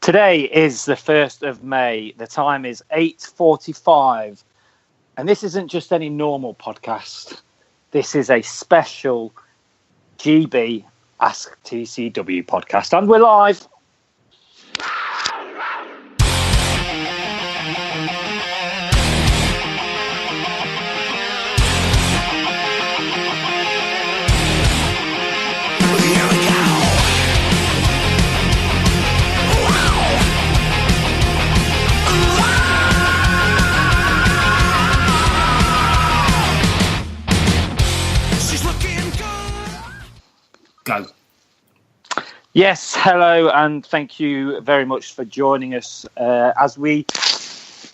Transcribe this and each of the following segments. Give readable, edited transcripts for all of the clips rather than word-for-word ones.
Today is the 1st of May. The time is 8:45. And this isn't just any normal podcast. This is a special GB Ask TCW podcast. And we're live. Go. Yes, hello, and thank you very much for joining us as we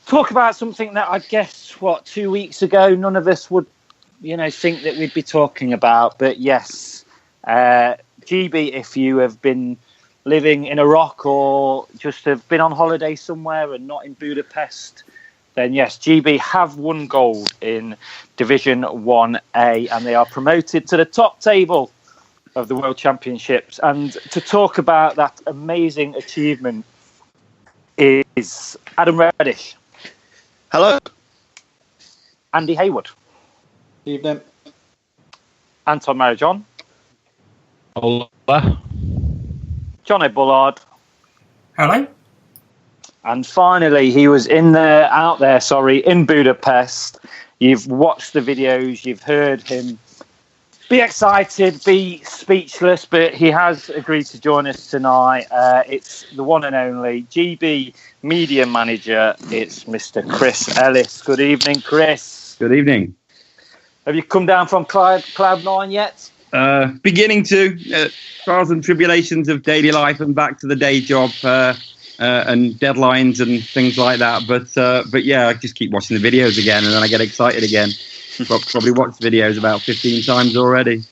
talk about something that I guess, 2 weeks ago, none of us would, think that we'd be talking about. But yes, GB, if you have been living in Iraq or just have been on holiday somewhere and not in Budapest, then yes, GB have won gold in Division 1A and they are promoted to the top table of the World Championships. And to talk about that amazing achievement is Adam Reddish. Hello. Andy Haywood. Evening. Antoine Marie-Jeanne. Hola. Jono Bullard. Hello. And finally, he was in Budapest. You've watched the videos, you've heard him be excited, be speechless, but he has agreed to join us tonight. It's the one and only GB Media Manager. It's Mr. Chris Ellis. Good evening, Chris. Good evening. Have you come down from Cloud9 yet? Beginning to. Trials and tribulations of daily life and back to the day job and deadlines and things like that. But yeah, I just keep watching the videos again and then I get excited again. Probably watched videos about 15 times already.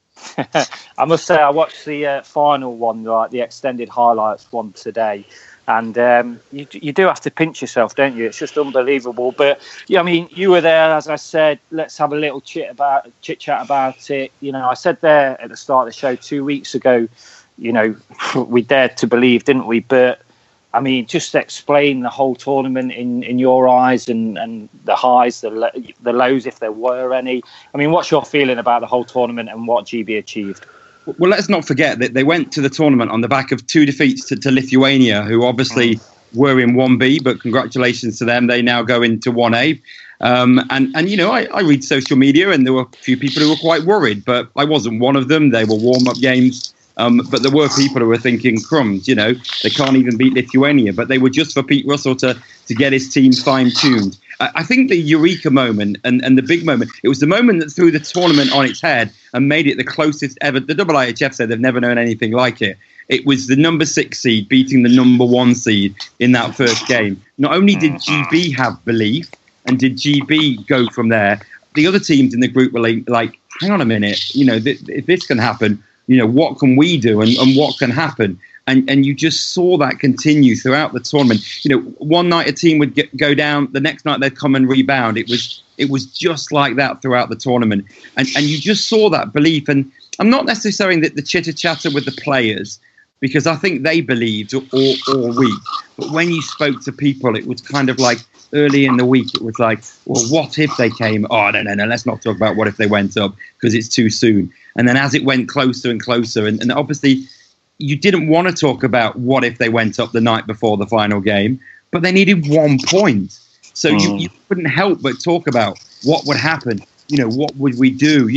I must say, I watched the final one, like the extended highlights one today, and you do have to pinch yourself, don't you? It's just unbelievable. But yeah, I mean, you were there, as I said. Let's have a little chit chat about it. I said there at the start of the show 2 weeks ago. We dared to believe, didn't we? But I mean, just explain the whole tournament in your eyes and the highs, the lows, if there were any. I mean, what's your feeling about the whole tournament and what GB achieved? Well, let's not forget that they went to the tournament on the back of 2 defeats to Lithuania, who obviously were in 1B, but congratulations to them. They now go into 1A. I read social media and there were a few people who were quite worried, but I wasn't one of them. They were warm-up games. But there were people who were thinking, crumbs, they can't even beat Lithuania. But they were just for Pete Russell to get his team fine-tuned. I think the eureka moment and the big moment, it was the moment that threw the tournament on its head and made it the closest ever. The IIHF said they've never known anything like it. It was the number 6 seed beating the number 1 seed in that first game. Not only did GB have belief and did GB go from there, the other teams in the group were like hang on a minute, if this can happen, what can we do and what can happen? And you just saw that continue throughout the tournament. One night a team would go down, the next night they'd come and rebound. It was just like that throughout the tournament. And you just saw that belief. And I'm not necessarily saying that the chitter-chatter with the players, because I think they believed all week. But when you spoke to people, it was kind of like early in the week, it was like, well, what if they came? Oh, no, let's not talk about what if they went up because it's too soon. And then as it went closer and closer, and obviously you didn't want to talk about what if they went up the night before the final game, but they needed 1 point. So you couldn't help but talk about what would happen. What would we do?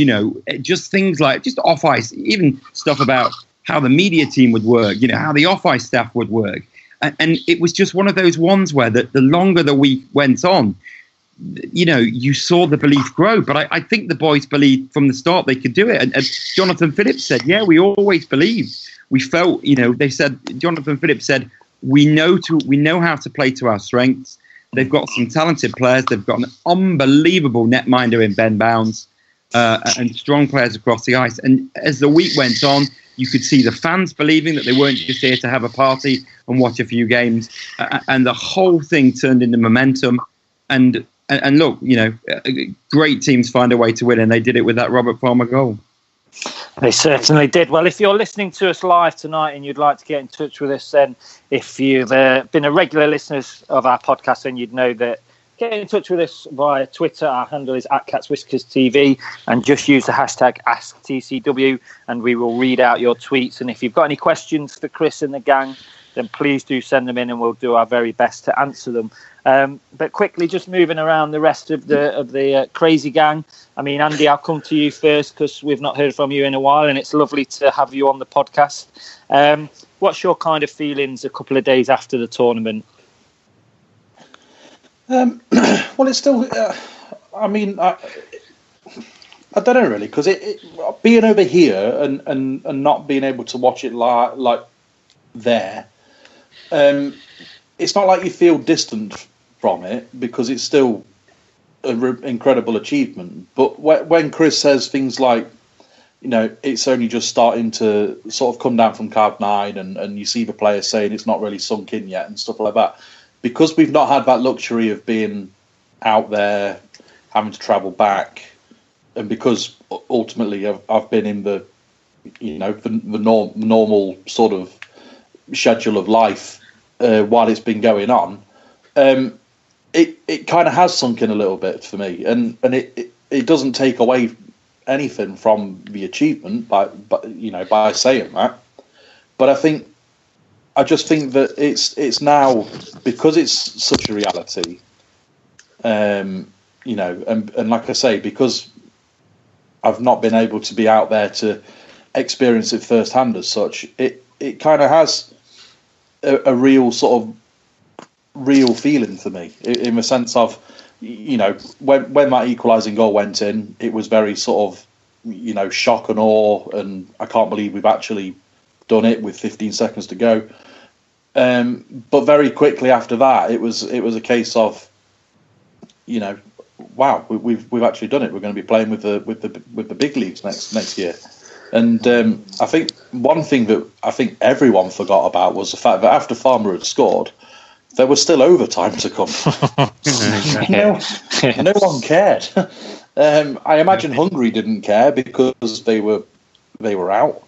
Just things like just off ice, even stuff about how the media team would work, how the off ice staff would work. And it was just one of those ones where the longer the week went on, you saw the belief grow. But I think the boys believed from the start they could do it. And Jonathan Phillips said, yeah, we always believed. We felt, they said, Jonathan Phillips said, we know how to play to our strengths. They've got some talented players. They've got an unbelievable netminder in Ben Bounds and strong players across the ice. And as the week went on, you could see the fans believing that they weren't just here to have a party and watch a few games. And the whole thing turned into momentum. And look, great teams find a way to win, and they did it with that Robert Palmer goal. They certainly did. Well, if you're listening to us live tonight and you'd like to get in touch with us, then if you've been a regular listener of our podcast, then you'd know that get in touch with us via Twitter. Our handle is @CatsWhiskersTV, and just use the hashtag AskTCW, and we will read out your tweets. And if you've got any questions for Chris and the gang, then please do send them in, and we'll do our very best to answer them. But quickly, just moving around the rest of the crazy gang. I mean, Andy, I'll come to you first because we've not heard from you in a while, and it's lovely to have you on the podcast. What's your kind of feelings a couple of days after the tournament? Well, it's still. I mean, I don't know really, because it being over here and not being able to watch it like there. It's not like you feel distant from it, because it's still an incredible achievement. But when Chris says things like, it's only just starting to sort of come down from cloud 9, and you see the players saying it's not really sunk in yet and stuff like that, because we've not had that luxury of being out there, having to travel back, and because ultimately I've been in the normal sort of schedule of life while it's been going on, it kind of has sunk in a little bit for me, and it doesn't take away anything from the achievement by saying that. But I just think that it's now, because it's such a reality, and like I say, because I've not been able to be out there to experience it firsthand as such, it kind of has a real sort of real feeling for me, in the sense of, when that equalising goal went in, it was very sort of, shock and awe, and I can't believe we've actually done it with 15 seconds to go. But very quickly after that, it was a case of, wow, we've actually done it. We're going to be playing with the big leagues next year. And I think one thing that I think everyone forgot about was the fact that after Farmer had scored, there was still overtime to come. No one cared. I imagine Hungary didn't care because they were out.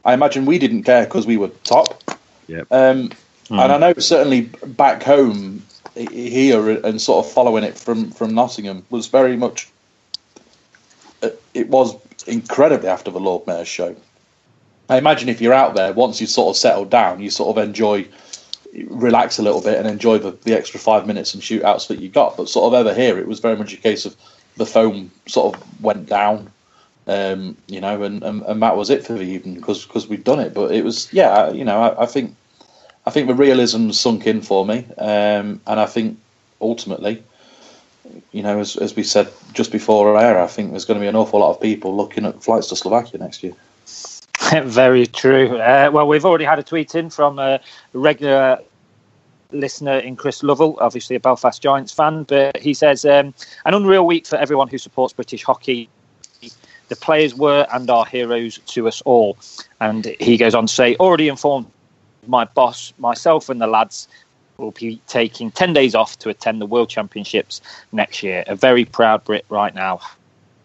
I imagine we didn't care because we were top. Yep. And I know certainly back home here and sort of following it from Nottingham was very much. It was incredibly after the Lord Mayor's show. I imagine if you're out there, once you sort of settled down, you sort of relax a little bit and enjoy the extra 5 minutes and shootouts that you got. But sort of over here, it was very much a case of the foam sort of went down, and that was it for the evening because we'd done it. But it was, I think the realism sunk in for me, and I think ultimately, as we said just before air, I think there's going to be an awful lot of people looking at flights to Slovakia next year. Very true. Well, we've already had a tweet in from a regular listener in Chris Lovell, obviously a Belfast Giants fan, but he says, an unreal week for everyone who supports British hockey. The players were and are heroes to us all. And he goes on to say, already informed my boss, myself and the lads will be taking 10 days off to attend the World Championships next year. A very proud Brit right now.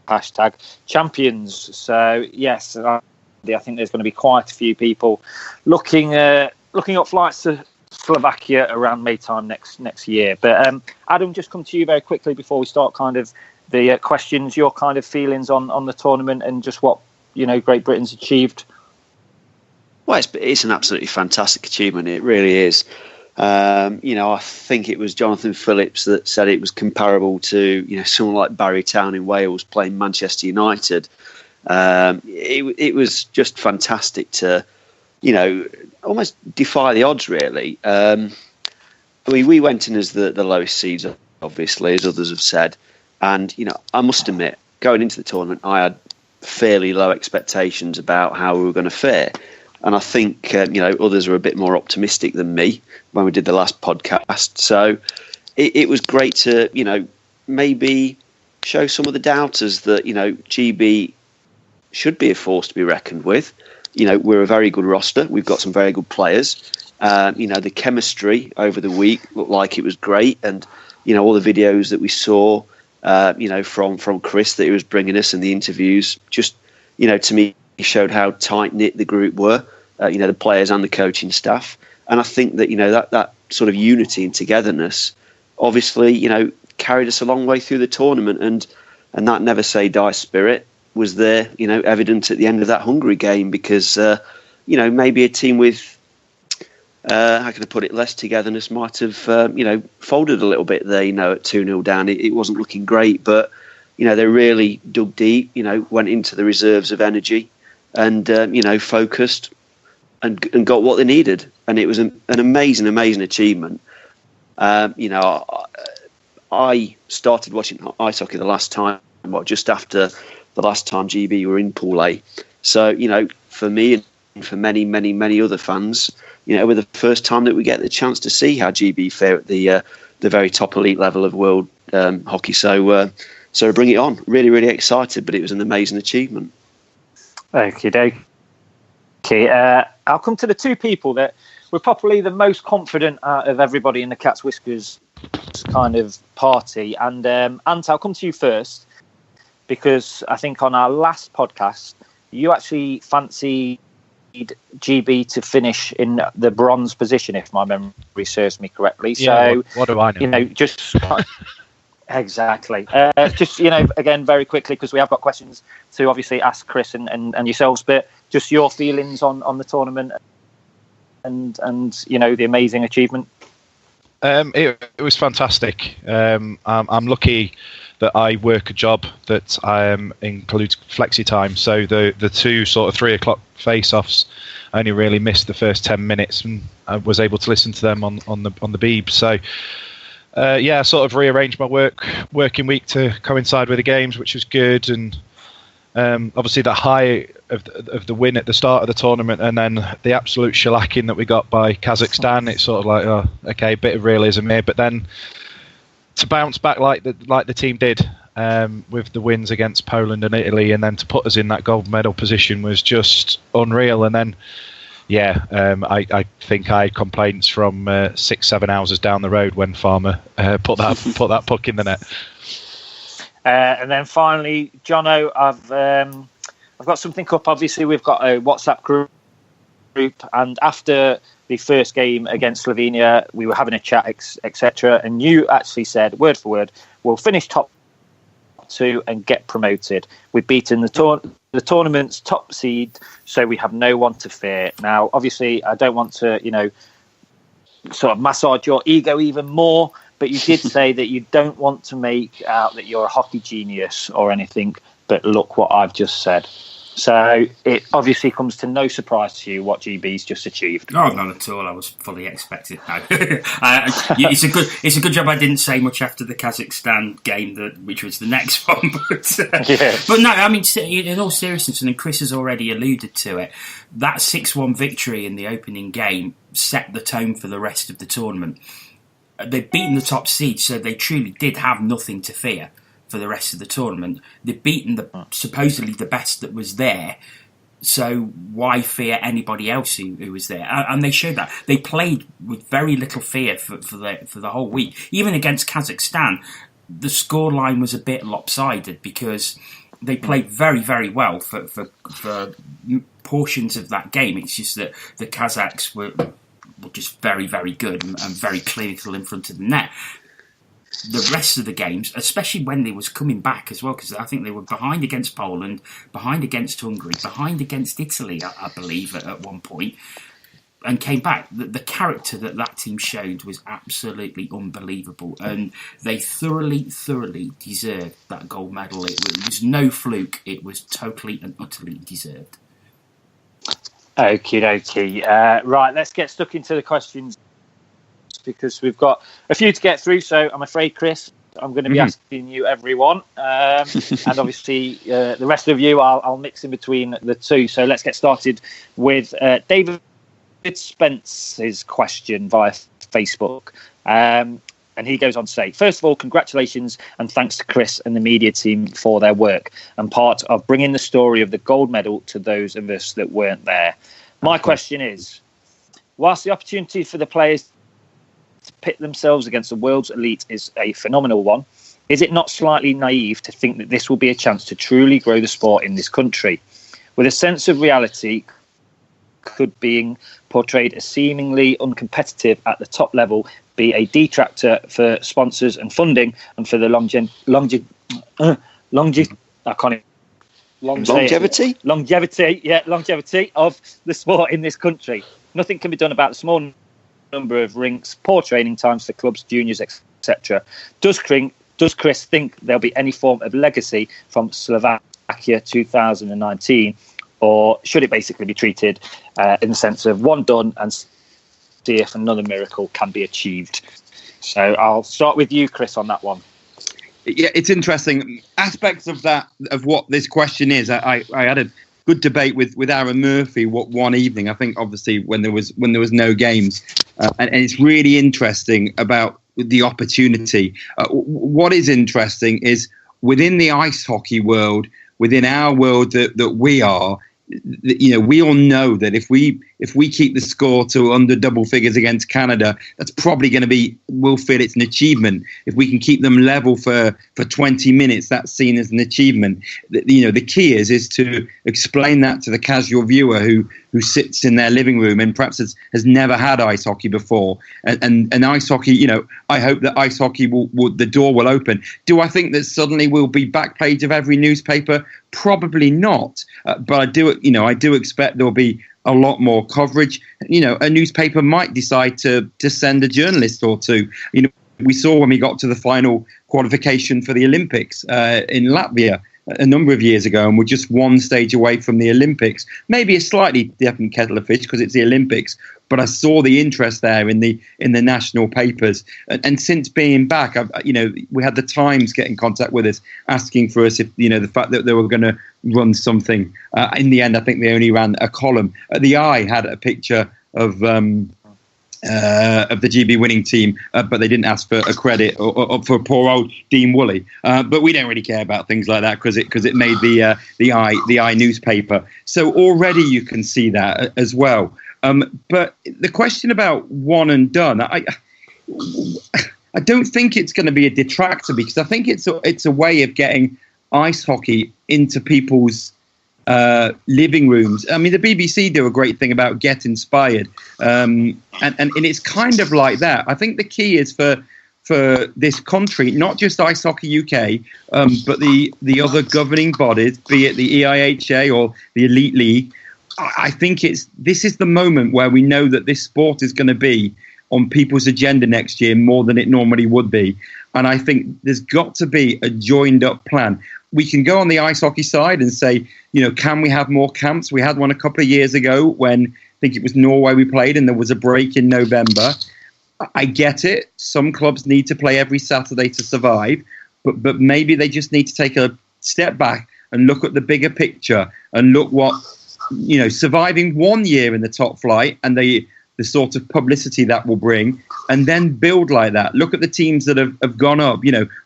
Hashtag champions. So, yes, I think there's going to be quite a few people looking up flights to Slovakia around May time next year. But Adam, just come to you very quickly before we start kind of the questions, your kind of feelings on the tournament and just what Great Britain's achieved. Well, it's an absolutely fantastic achievement. It really is. I think it was Jonathan Phillips that said it was comparable to someone like Barry Town in Wales playing Manchester United. It was just fantastic to almost defy the odds, really. We went in as the lowest seeds, obviously, as others have said, and I must admit, going into the tournament, I had fairly low expectations about how we were going to fare. And I think, others are a bit more optimistic than me when we did the last podcast. So it was great to, maybe show some of the doubters that, GB should be a force to be reckoned with. We're a very good roster. We've got some very good players. The chemistry over the week looked like it was great. And, all the videos that we saw, from Chris that he was bringing us and the interviews, just, to me, showed how tight knit the group were, the players and the coaching staff. And I think that that sort of unity and togetherness, obviously, carried us a long way through the tournament, and that never say die spirit was there, evident at the end of that Hungary game, because maybe a team with how can I put it, less togetherness might have folded a little bit there, at 2-0 down. It wasn't looking great, but they really dug deep, went into the reserves of energy and focused and got what they needed. And it was an amazing achievement. I started watching ice hockey the last time, just after the last time GB were in Pool A. So, for me and for many other fans, it was the first time that we get the chance to see how GB fare at the very top elite level of world hockey. So bring it on. Really excited, but it was an amazing achievement. Okay. I'll come to the two people that were probably the most confident out of everybody in the Cat's Whiskers kind of party. And Ant, I'll come to you first, because I think on our last podcast, you actually fancied GB to finish in the bronze position, if my memory serves me correctly. Yeah, so what do I know? Just exactly. Again, very quickly, because we have got questions to obviously ask Chris and yourselves, but just your feelings on the tournament and the amazing achievement. It was fantastic. I'm lucky that I work a job that includes flexi time, so the two sort of 3 o'clock face-offs, I only really missed the first 10 minutes, and I was able to listen to them on the Beeb. So I sort of rearranged my working week to coincide with the games, which was good. And obviously the high of the win at the start of the tournament, and then the absolute shellacking that we got by Kazakhstan, it's sort of like, oh, okay, a bit of realism here, but then to bounce back like the team did with the wins against Poland and Italy, and then to put us in that gold medal position was just unreal. And then I think I had complaints from 6-7 houses down the road when Farmer put that puck in the net. And then finally, Jono, I've got something up. Obviously, we've got a WhatsApp group, and after the first game against Slovenia, we were having a chat, etc. And you actually said, word for word, we'll finish top 2 and get promoted. We've beaten the tournament's top seed, so we have no one to fear. Now, obviously, I don't want to, sort of massage your ego even more, but you did say that you don't want to make out that you're a hockey genius or anything, but look what I've just said. So it obviously comes to no surprise to you what GB's just achieved. No, not at all. I was fully expecting that. It's a good job I didn't say much after the Kazakhstan game, which was the next one. But no, I mean, in all seriousness, and Chris has already alluded to it, that 6-1 victory in the opening game set the tone for the rest of the tournament. They've beaten the top seed, so they truly did have nothing to fear for the rest of the tournament. They've beaten supposedly the best that was there, so why fear anybody else who was there? And they showed that. They played with very little fear for the whole week. Even against Kazakhstan, the scoreline was a bit lopsided because they played very, very well for portions of that game. It's just that the Kazakhs were just very, very good and very clinical in front of the net. The rest of the games, especially when they was coming back as well, because I think they were behind against Poland, behind against Hungary, behind against Italy, I believe, at one point, and came back. The character that team showed was absolutely unbelievable, and they thoroughly deserved that gold medal. It was no fluke. It was totally and utterly deserved. Okie dokie. Right, let's get stuck into the questions, because we've got a few to get through. So I'm afraid, Chris, I'm going to be asking you everyone. And obviously, the rest of you, I'll mix in between the two. So let's get started with David Spence's question via Facebook. And he goes on to say, first of all, congratulations and thanks to Chris and the media team for their work and part of bringing the story of the gold medal to those of us that weren't there. My question is, whilst the opportunity for the players to pit themselves against the world's elite is a phenomenal one, is it not slightly naive to think that this will be a chance to truly grow the sport in this country? with a sense of reality could being portrayed as seemingly uncompetitive at the top level be a detractor for sponsors and funding and for the longevity of the sport in this country. Nothing can be done about the small number of rinks, poor training times for clubs, juniors, etc. Does Chris think there'll be any form of legacy from Slovakia 2019, or should it basically be treated in the sense of one done and see if another miracle can be achieved? So I'll start with you, Chris, on that one. Yeah, it's interesting. Aspects of that, of what this question is, I had a good debate with Aaron Murphy one evening. I think obviously when there was no games, and it's really interesting about the opportunity. What is interesting is within the ice hockey world, within our world that we are, we all know that if we keep the score to under double figures against Canada, that's probably going to we'll feel it's an achievement. If we can keep them level for 20 minutes, that's seen as an achievement. The key is to explain that to the casual viewer who sits in their living room and perhaps has never had ice hockey before. And ice hockey, I hope that ice hockey the door will open. Do I think that suddenly we'll be back page of every newspaper? Probably not. But I do expect there'll be a lot more coverage. A newspaper might decide to send a journalist or two. We saw when we got to the final qualification for the Olympics in Latvia a number of years ago, and we're just one stage away from the Olympics. Maybe a slightly different kettle of fish because it's the Olympics, but I saw the interest there in the national papers. And since being back, we had the Times get in contact with us, asking for us if the fact that they were going to run something. In the end, I think they only ran a column. The Eye had a picture of the GB winning team, but they didn't ask for a credit or for poor old Dean Woolley. But we don't really care about things like that because it made the Eye newspaper. So already you can see that as well. But the question about one and done, I don't think it's going to be a detractor, because I think it's a way of getting ice hockey into people's living rooms. I mean, the BBC do a great thing about Get Inspired, and it's kind of like that. I think the key is for this country, not just Ice Hockey UK, but the other governing bodies, be it the EIHA or the Elite League. I think this is the moment where we know that this sport is going to be on people's agenda next year more than it normally would be. And I think there's got to be a joined up plan. We can go on the ice hockey side and say, can we have more camps? We had one a couple of years ago when I think it was Norway we played, and there was a break in November. I get it. Some clubs need to play every Saturday to survive, but maybe they just need to take a step back and look at the bigger picture and look what, surviving 1 year in the top flight and the sort of publicity that will bring, and then build like that. Look at the teams that have gone up.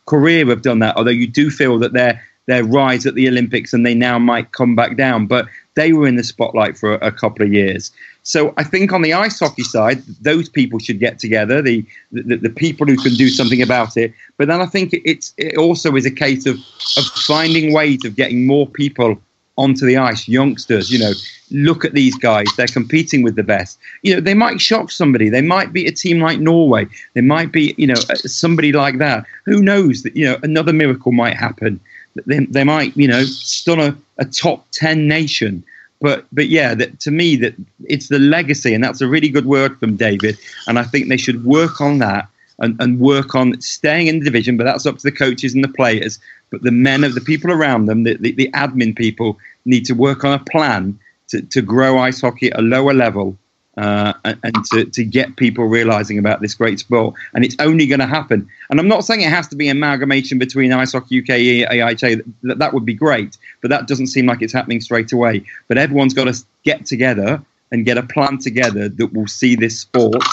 Korea have done that, although you do feel that their rise at the Olympics and they now might come back down, but they were in the spotlight for a couple of years. So I think on the ice hockey side, those people should get together, the people who can do something about it. But then I think it also is a case of finding ways of getting more people onto the ice, youngsters. Look at these guys, they're competing with the best. They might shock somebody. They might beat a team like Norway. They might be somebody like that. Who knows that another miracle might happen. They might stun a top 10 nation. But yeah, to me that it's the legacy, and that's a really good word from David, and I think they should work on that and work on staying in the division, but that's up to the coaches and the players. But the people around them, the admin people, need to work on a plan to grow ice hockey at a lower level, and to get people realising about this great sport. And it's only going to happen. And I'm not saying it has to be an amalgamation between Ice Hockey UK and AIHA. That would be great, but that doesn't seem like it's happening straight away. But everyone's got to get together and get a plan together that will see this sport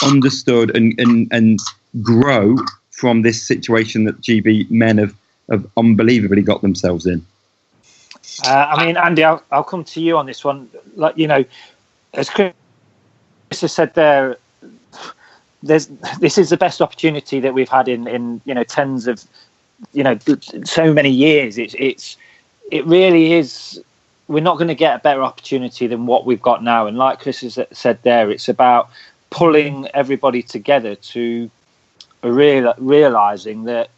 understood and grow from this situation that GB men have unbelievably got themselves in. Andy, I'll come to you on this one. As Chris has said there, this is the best opportunity that we've had in tens of so many years. It really is we're not going to get a better opportunity than what we've got now. And like Chris has said there, it's about pulling everybody together to realising that,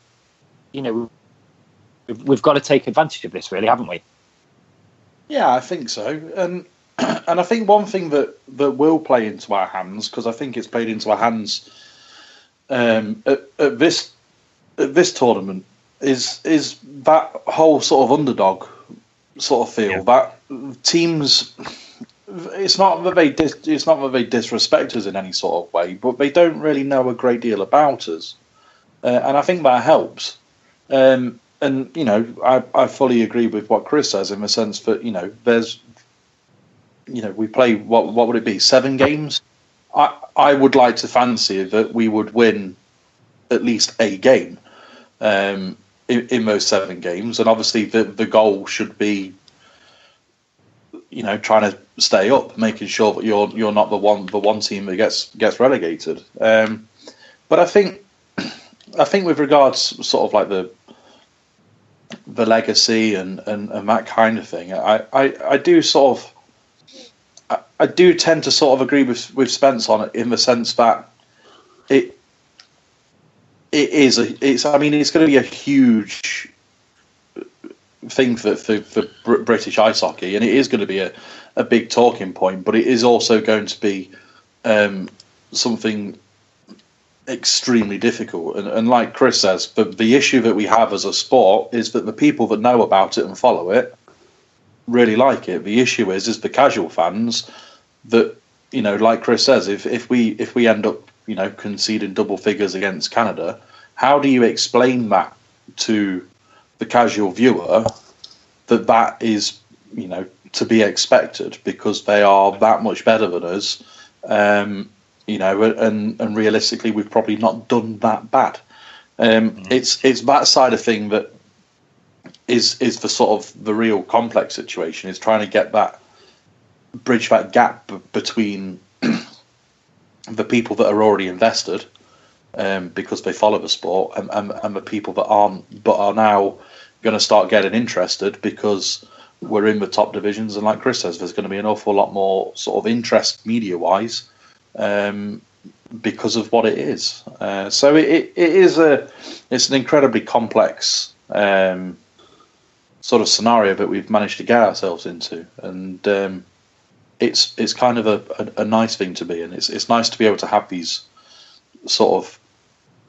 we've got to take advantage of this, really, haven't we? Yeah, I think so. And I think one thing that will play into our hands, because I think it's played into our hands at this tournament, is that whole sort of underdog sort of feel. That teams, it's not that they disrespect us in any sort of way, but they don't really know a great deal about us, and I think that helps. And I fully agree with what Chris says in the sense that there's we play what would it be, 7 games? I would like to fancy that we would win at least a game in those 7 games, and obviously the goal should be trying to stay up, making sure that you're not the one team that gets relegated. But I think with regards sort of like the legacy and that kind of thing, I do tend to sort of agree with Spence on it, in the sense that it's going to be a huge thing for British ice hockey, and it is going to be a big talking point, but it is also going to be something extremely difficult. And like Chris says, the issue that we have as a sport is that the people that know about it and follow it really like it. The issue is the casual fans that, like Chris says, if we end up conceding double figures against Canada, how do you explain that to the casual viewer that is to be expected, because they are that much better than us, and realistically we've probably not done that bad. It's that side of thing that is the sort of the real complex situation, is trying to bridge that gap between the people that are already invested because they follow the sport, and the people that aren't, but are now going to start getting interested because we're in the top divisions. And like Chris says, there's going to be an awful lot more sort of interest media wise because of what it is. So it's an incredibly complex sort of scenario that we've managed to get ourselves into, and it's kind of a nice thing to be in. It's nice to be able to have these sort of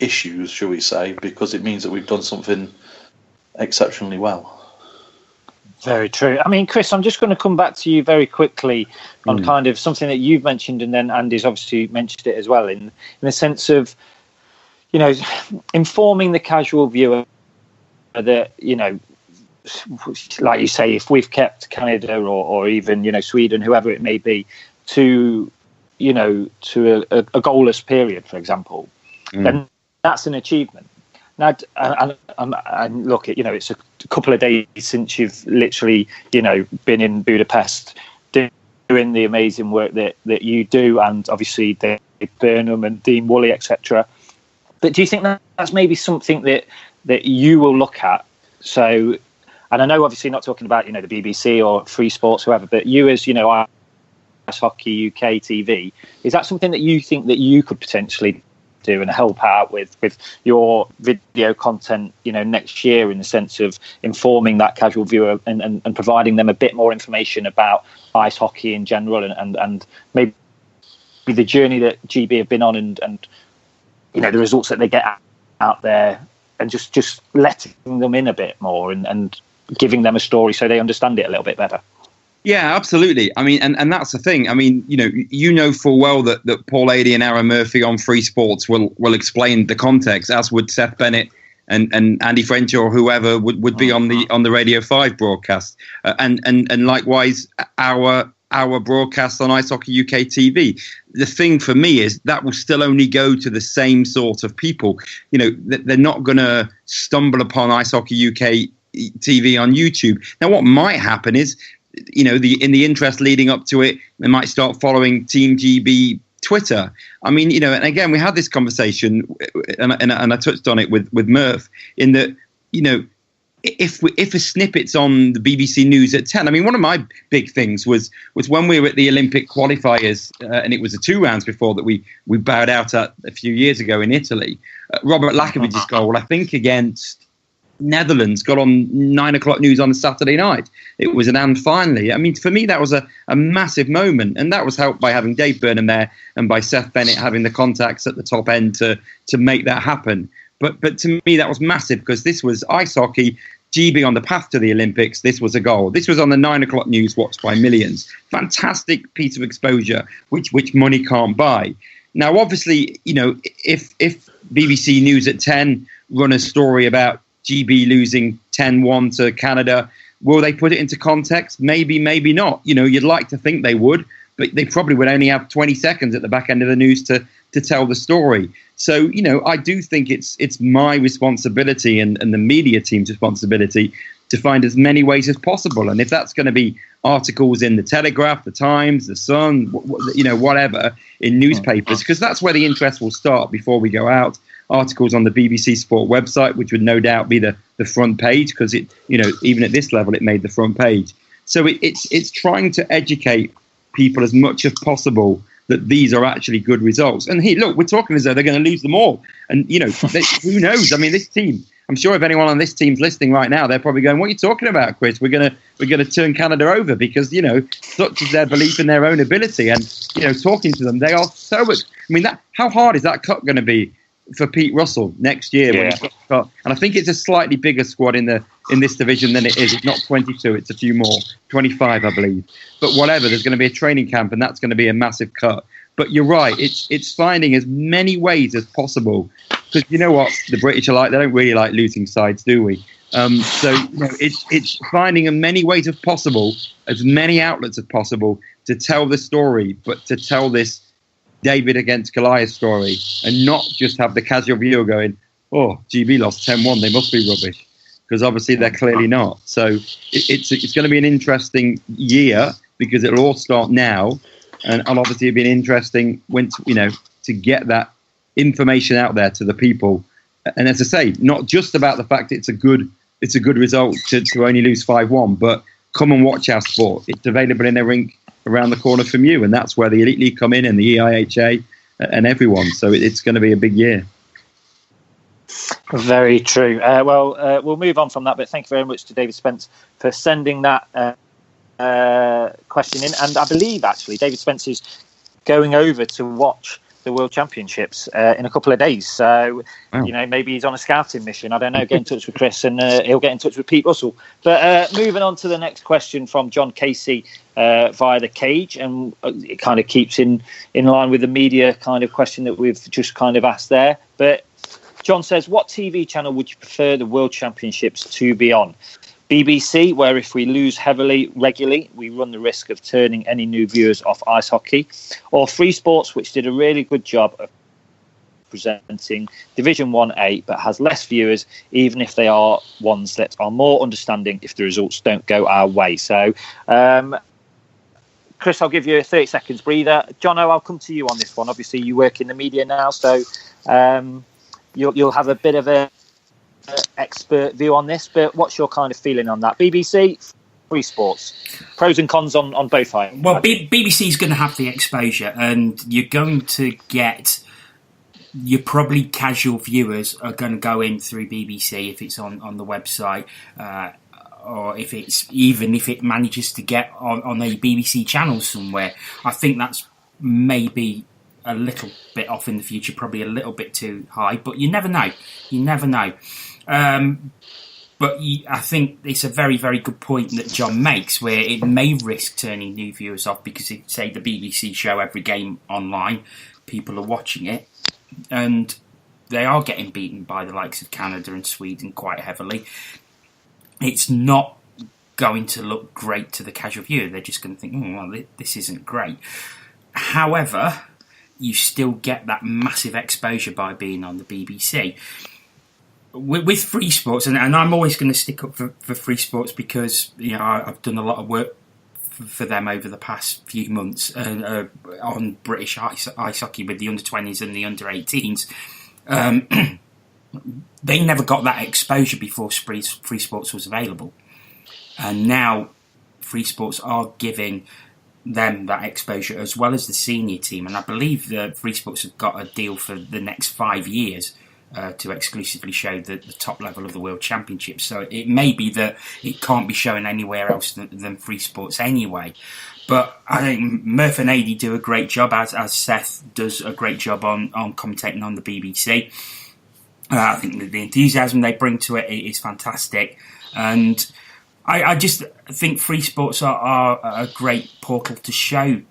issues, shall we say, because it means that we've done something exceptionally well. Very true. I mean, Chris, I'm just going to come back to you very quickly on kind of something that you've mentioned, and then Andy's obviously mentioned it as well, in the sense of, informing the casual viewer that, like you say, if we've kept Canada or even, Sweden, whoever it may be, to a goalless period, for example, then that's an achievement. Now, and look, it's a couple of days since you've literally, been in Budapest doing the amazing work that you do, and obviously Dave Burnham and Dean Woolley, etc. But do you think that's maybe something that you will look at? So, and I know obviously not talking about, the BBC or Free Sports, whoever, but you as, Ice Hockey UK TV, is that something that you think that you could potentially do and help out with your video content, next year, in the sense of informing that casual viewer and providing them a bit more information about ice hockey in general, and maybe the journey that GB have been on, and the results that they get out there, and just letting them in a bit more and giving them a story so they understand it a little bit better? Yeah, absolutely. I mean, and that's the thing. I mean, full well that Paul Adey and Aaron Murphy on Free Sports will explain the context, as would Seth Bennett and Andy French or whoever would be on the Radio 5 broadcast, and likewise our broadcast on Ice Hockey UK TV. The thing for me is that will still only go to the same sort of people. They're not going to stumble upon Ice Hockey UK TV on YouTube. Now, what might happen is, in the interest leading up to it, they might start following Team GB Twitter. I mean, and again, we had this conversation, and I touched on it with Murph, in that, if a snippet's on the BBC News at 10, I mean, one of my big things was when we were at the Olympic qualifiers, and it was the 2 rounds before that we bowed out at a few years ago in Italy. Robert Lakovic's goal, I think, against Netherlands, got on 9 o'clock news on a Saturday night. It was an and finally. I mean, for me, that was a massive moment, and that was helped by having Dave Burnham there and by Seth Bennett having the contacts at the top end to make that happen. But to me, that was massive because this was ice hockey, GB on the path to the Olympics. This was a goal. This was on the 9 o'clock news, watched by millions. Fantastic piece of exposure, which money can't buy. Now, obviously, you know, if BBC News at 10 run a story about GB losing 10-1 to Canada, will they put it into context? Maybe, maybe not. You know, you'd like to think they would, but they probably would only have 20 seconds at the back end of the news to tell the story. So, you know, I do think it's my responsibility and the media team's responsibility to find as many ways as possible. And if that's going to be articles in the Telegraph, the Times, the Sun, you know, whatever, in newspapers, because that's where the interest will start before we go out. Articles on the BBC Sport website, which would no doubt be the front page, because it, you know, even at this level, it made the front page. So it's trying to educate people as much as possible that these are actually good results. And hey, look, we're talking as though they're going to lose them all. And, you know, who knows? I mean, this team, I'm sure if anyone on this team's listening right now, they're probably going, what are you talking about, Chris? We're going to turn Canada over because, you know, such is their belief in their own ability. And, you know, talking to them, they are so, I mean, how hard is that cut going to be for Pete Russell next year? When he's got the cut? And I think it's a slightly bigger squad in this division than it is. It's not 22, it's a few more, 25, I believe. But whatever, there's going to be a training camp, and that's going to be a massive cut. But you're right, it's finding as many ways as possible, because you know what the British are like, they don't really like losing sides, do we? So you know, it's finding as many ways as possible, as many outlets as possible to tell the story, but to tell this David against Goliath story, and not just have the casual viewer going, oh, GB lost 10-1, they must be rubbish, because obviously they're clearly not. So it's going to be an interesting year, because it'll all start now. And obviously it'd been interesting when, you know, to get that information out there to the people. And as I say, not just about the fact it's a good result to only lose 5-1, but come and watch our sport. It's available in a rink around the corner from you, and that's where the Elite League come in, and the EIHA and everyone. So it's going to be a big year. Very true. We'll move on from that, but thank you very much to David Spence for sending that question in. And I believe actually David Spence is going over to watch the World Championships in a couple of days. So, you know, maybe he's on a scouting mission. I don't know. Get in touch with Chris, and he'll get in touch with Pete Russell. But moving on to the next question from John Casey via the Cage, and it kind of keeps in line with the media kind of question that we've just kind of asked there. But John says, what TV channel would you prefer the World Championships to be on? BBC, where if we lose heavily regularly, we run the risk of turning any new viewers off ice hockey, or Free Sports, which did a really good job of presenting Division 1A, but has less viewers, even if they are ones that are more understanding if the results don't go our way. So, Chris, I'll give you a 30 seconds breather. Jono, I'll come to you on this one. Obviously, you work in the media now, so you'll have a bit of a expert view on this, but what's your kind of feeling on that? BBC, Free Sports, pros and cons on both sides. Well, BBC is going to have the exposure, and you're going to get your probably casual viewers are going to go in through BBC if it's on the website, or if it manages to get on a BBC channel somewhere. I think that's maybe a little bit off in the future, probably a little bit too high, but you never know. But I think it's a very, very good point that John makes, where it may risk turning new viewers off, because if, say, the BBC show every game online, people are watching it, and they are getting beaten by the likes of Canada and Sweden quite heavily. It's not going to look great to the casual viewer. They're just going to think, well, this isn't great. However, you still get that massive exposure by being on the BBC. With Free Sports, and I'm always going to stick up for Free Sports, because, you know, I've done a lot of work for them over the past few months on British ice hockey with the under-20s and the under-18s. they never got that exposure before Free Sports was available. And now Free Sports are giving them that exposure as well as the senior team. And I believe that Free Sports have got a deal for the next 5 years to exclusively show the top level of the World Championship. So it may be that it can't be shown anywhere else than Free Sports anyway. But I think Murph and Adi do a great job, as Seth does a great job on commentating on the BBC. I think the enthusiasm they bring to it is fantastic. And I just think Free Sports are a great portal to show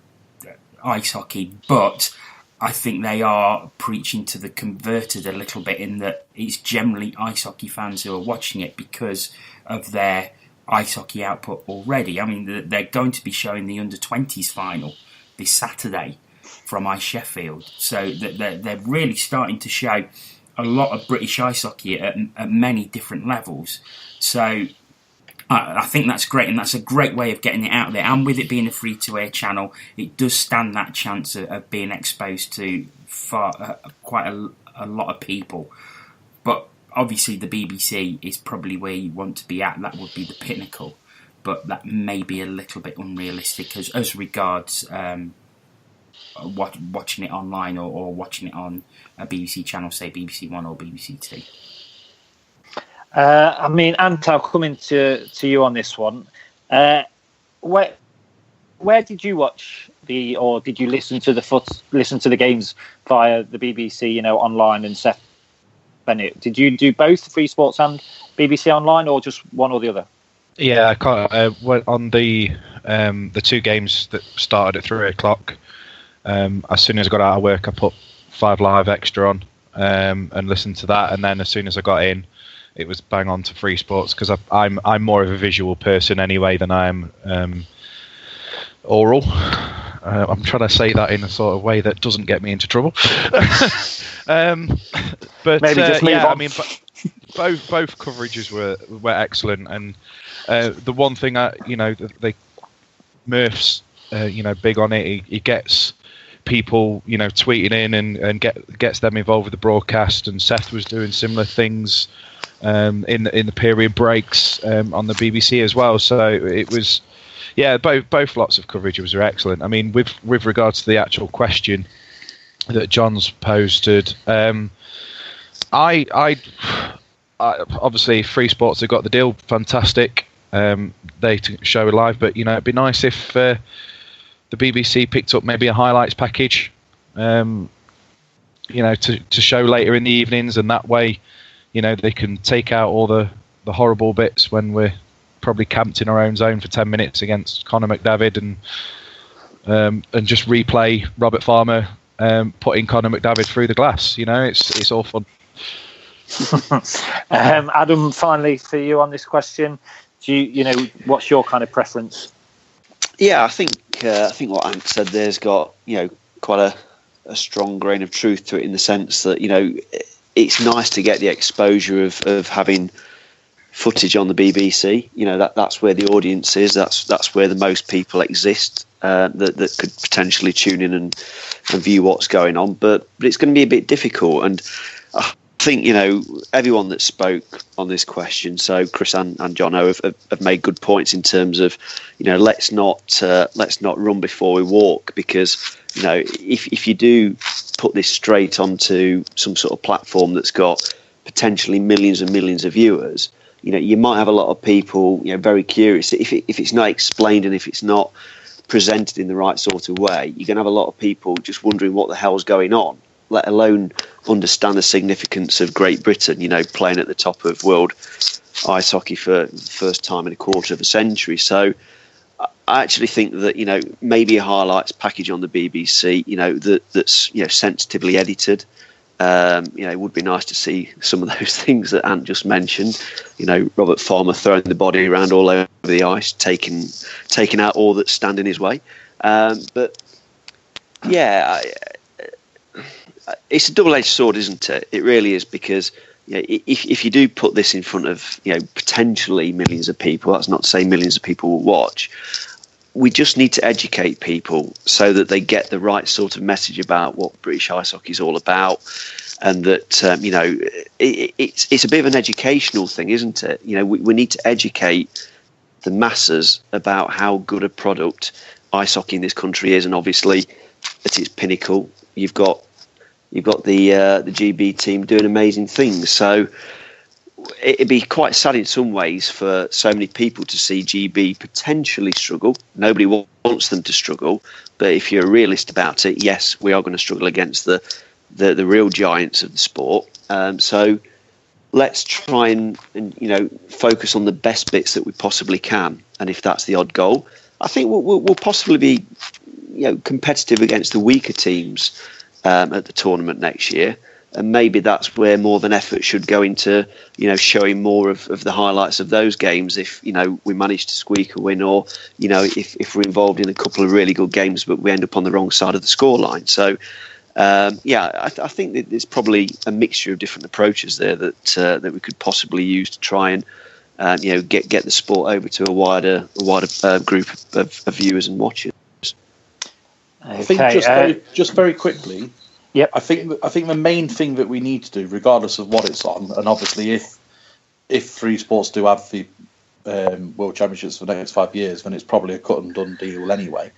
ice hockey, but I think they are preaching to the converted a little bit, in that it's generally ice hockey fans who are watching it because of their ice hockey output already. I mean, they're going to be showing the under-20s final this Saturday from Ice Sheffield, so they're really starting to show a lot of British ice hockey at many different levels. So I think that's great, and that's a great way of getting it out there. And with it being a free-to-air channel, it does stand that chance of being exposed to quite a lot of people. But obviously the BBC is probably where you want to be at. That would be the pinnacle. But that may be a little bit unrealistic as regards watching it online or watching it on a BBC channel, say BBC One or BBC Two. I mean, Ant, I'll come into you on this one. Where did you watch or did you listen to the games via the BBC, online, and Seth Bennett? Did you do both Free Sports and BBC Online, or just one or the other? Yeah, I can't. Went on the 2 games that started at 3:00. As soon as I got out of work, I put 5 Live Extra on and listened to that, and then as soon as I got in, it was bang on to Free Sports, because I'm more of a visual person anyway than I am oral. I'm trying to say that in a sort of way that doesn't get me into trouble. But maybe just move on. I mean, both coverages were excellent, and the one thing Murph's big on it. He gets people tweeting in and gets them involved with the broadcast, and Seth was doing similar things in the period breaks on the BBC as well. So it was, both lots of coverage were excellent. I mean, with regards to the actual question that John's posted, I obviously Free Sports have got the deal, fantastic. They show live, but it'd be nice if the BBC picked up maybe a highlights package, to show later in the evenings, and that way, they can take out all the horrible bits when we're probably camped in our own zone for 10 minutes against Conor McDavid, and just replay Robert Farmer putting Conor McDavid through the glass. It's all fun. Adam, finally for you on this question, do you what's your kind of preference? Yeah, I think what Ant said there's got quite a strong grain of truth to it, in the sense that it's nice to get the exposure of having footage on the BBC. That's where the audience is. That's where the most people exist that could potentially tune in and view what's going on. But it's going to be a bit difficult, and I think everyone that spoke on this question, so Chris and Jono have made good points in terms of let's not run before we walk, because if you do put this straight onto some sort of platform that's got potentially millions and millions of viewers, you might have a lot of people very curious. If it's not explained and if it's not presented in the right sort of way, you're going to have a lot of people just wondering what the hell's going on, let alone understand the significance of Great Britain, playing at the top of world ice hockey for the first time in a quarter of a century. So I actually think that, maybe a highlights package on the BBC, that's sensitively edited. It would be nice to see some of those things that Ant just mentioned. Robert Farmer throwing the body around all over the ice, taking out all that's standing his way. But yeah, it's a double-edged sword, isn't it? It really is, because if you do put this in front of potentially millions of people, that's not to say millions of people will watch. We just need to educate people so that they get the right sort of message about what British ice hockey is all about. and that it's a bit of an educational thing, isn't it? We need to educate the masses about how good a product ice hockey in this country is, and obviously at its pinnacle, you've got the GB team doing amazing things. So it'd be quite sad in some ways for so many people to see GB potentially struggle. Nobody wants them to struggle, but if you're a realist about it, yes, we are going to struggle against the real giants of the sport. So let's try and focus on the best bits that we possibly can. And if that's the odd goal, I think we'll possibly be competitive against the weaker teams at the tournament next year. And maybe that's where more of an effort should go into, showing more of the highlights of those games if, we manage to squeak a win, or, if we're involved in a couple of really good games but we end up on the wrong side of the scoreline. So, I think that there's probably a mixture of different approaches there that we could possibly use to try and, get the sport over to a wider group of viewers and watchers. Okay, I think just very quickly. Yep. I think the main thing that we need to do, regardless of what it's on, and obviously if Free Sports do have the World Championships for the next 5 years, then it's probably a cut and done deal anyway.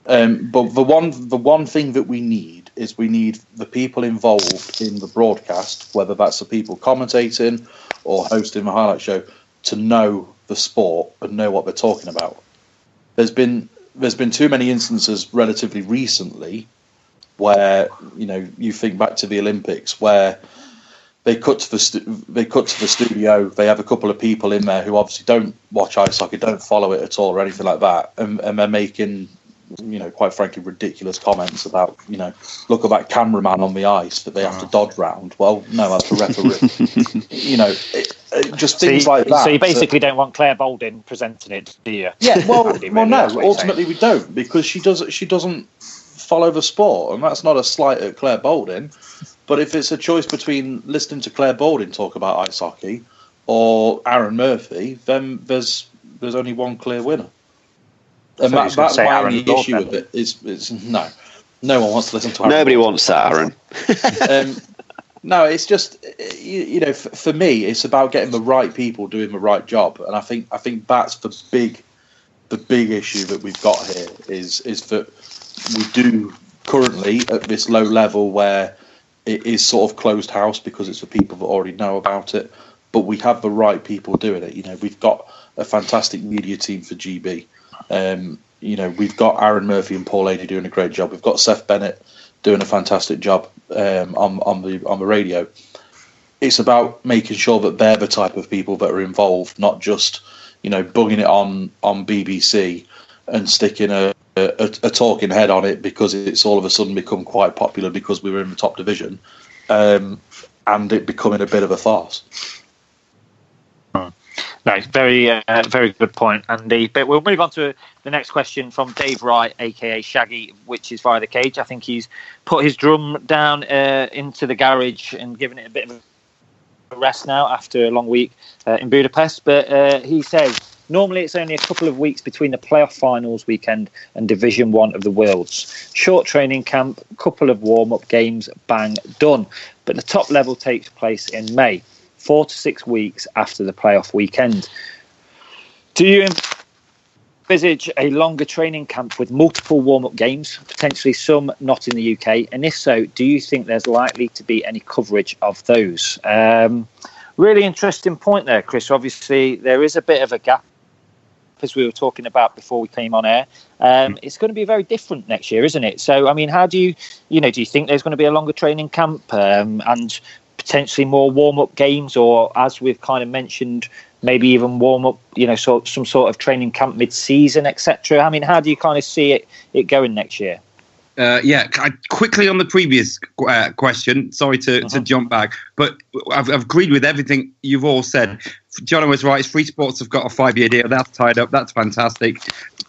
But the one thing that we need is we need the people involved in the broadcast, whether that's the people commentating or hosting the highlight show, to know the sport and know what they're talking about. There's been too many instances relatively recently where you think back to the Olympics where they cut to the studio. They have a couple of people in there who obviously don't watch ice hockey, don't follow it at all, or anything like that, and they're making quite frankly ridiculous comments about look at that cameraman on the ice that they have to dodge round. Well, no, that's the referee. Just things like that. So you basically don't want Claire Baldwin presenting it, do you? Yeah. Well, no. Ultimately, we don't, because she doesn't follow the sport, and that's not a slight at Claire Baldwin. But if it's a choice between listening to Claire Baldwin talk about ice hockey or Aaron Murphy, then there's only one clear winner. And so that's my only issue with it. Is no one wants to listen to Aaron. Nobody wants that, Aaron. No, it's just for me, it's about getting the right people doing the right job, and I think that's the big issue that we've got here is that we do currently at this low level where it is sort of closed house because it's for people that already know about it, but we have the right people doing it. We've got a fantastic media team for GB. We've got Aaron Murphy and Paul Laney doing a great job. We've got Seth Bennett doing a fantastic job on the radio. It's about making sure that they're the type of people that are involved, not just bugging it on BBC and sticking a talking head on it because it's all of a sudden become quite popular because we were in the top division, and it becoming a bit of a farce. No, very good point, Andy. But we'll move on to the next question from Dave Wright, aka Shaggy, which is via the cage. I think he's put his drum down into the garage and given it a bit of a rest now after a long week in Budapest. But he says, normally it's only a couple of weeks between the playoff finals weekend and Division 1 of the Worlds. Short training camp, couple of warm-up games, bang, done. But the top level takes place in May, 4 to 6 weeks after the playoff weekend. Do you envisage a longer training camp with multiple warm-up games, potentially some not in the UK? And if so, do you think there's likely to be any coverage of those? Really interesting point there, Chris. Obviously, there is a bit of a gap, as we were talking about before we came on air. It's going to be very different next year, isn't it? So, I mean, how do you think there's going to be a longer training camp and potentially more warm-up games, or as we've kind of mentioned, maybe even warm-up, some sort of training camp mid-season, etc.? I mean, how do you kind of see it going next year? Quickly on the previous question, sorry to jump back, but I've agreed with everything you've all said. Jono was right. Free Sports have got a 5-year deal. That's tied up. That's fantastic.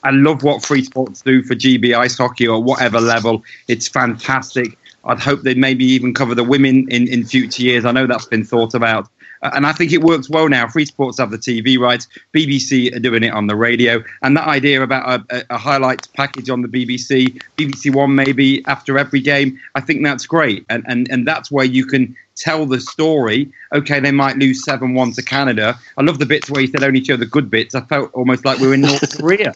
I love what Free Sports do for GB ice hockey or whatever level. It's fantastic. I'd hope they'd maybe even cover the women in future years. I know that's been thought about. And I think it works well now. Free Sports have the TV rights. BBC are doing it on the radio. And that idea about a highlights package on the BBC One maybe after every game, I think that's great. And that's where you can tell the story. Okay, they might lose 7-1 to Canada. I love the bits where you said only show the good bits. I felt almost like we were in North Korea.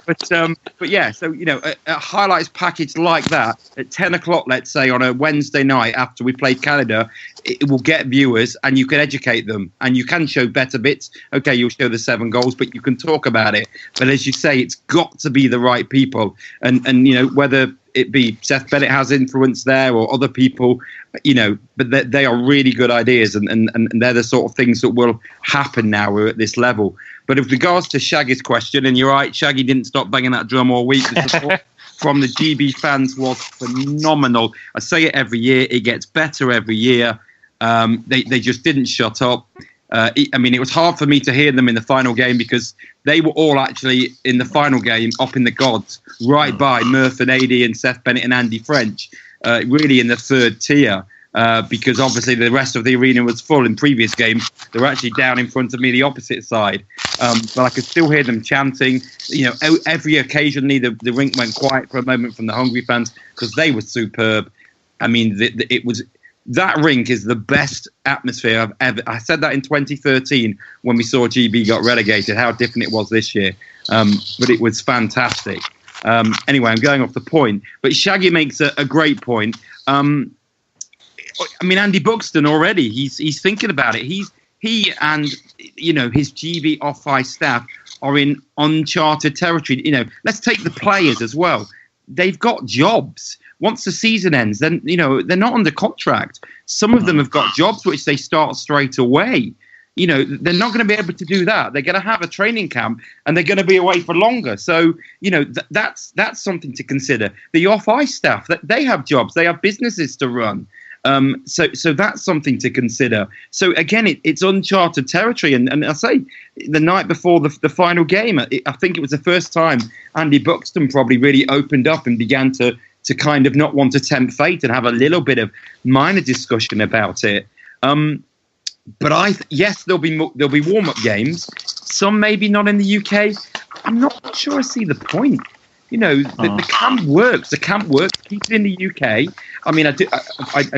But yeah, so, a highlights package like that at 10 o'clock, let's say, on a Wednesday night after we played Canada, it will get viewers and you can educate them and you can show better bits. Okay, you'll show the 7 goals, but you can talk about it. But as you say, it's got to be the right people. And whether it be Seth Bennett has influence there or other people, but they are really good ideas and they're the sort of things that will happen now we're at this level. But with regards to Shaggy's question, and you're right, Shaggy didn't stop banging that drum all week. The support from the GB fans was phenomenal. I say it every year. It gets better every year. They just didn't shut up. It was hard for me to hear them in the final game because they were all actually in the final game up in the gods, right by Murph and AD and Seth Bennett and Andy French, really in the third tier. Because obviously the rest of the arena was full in previous games. They were actually down in front of me, the opposite side. But I could still hear them chanting. Every occasionally the rink went quiet for a moment from the Hungary fans because they were superb. I mean, that rink is the best atmosphere I've ever. I said that in 2013 when we saw GB got relegated, how different it was this year. But it was fantastic. Anyway, I'm going off the point. But Shaggy makes a great point. Andy Buxton already, he's thinking about it. He and his GB off-ice staff are in uncharted territory. Let's take the players as well. They've got jobs. Once the season ends, then they're not under contract. Some of them have got jobs which they start straight away. They're not going to be able to do that. They're going to have a training camp and they're going to be away for longer. So that's something to consider. The off-ice staff, that they have jobs, they have businesses to run. So that's something to consider. So again, it's uncharted territory. And I say, the night before the final game, I think it was the first time Andy Buxton probably really opened up and began to kind of not want to tempt fate and have a little bit of minor discussion about it. But yes, there'll be warm-up games. Some maybe not in the UK. I'm not sure I see the point. The camp works. The camp works. Keep it in the UK. I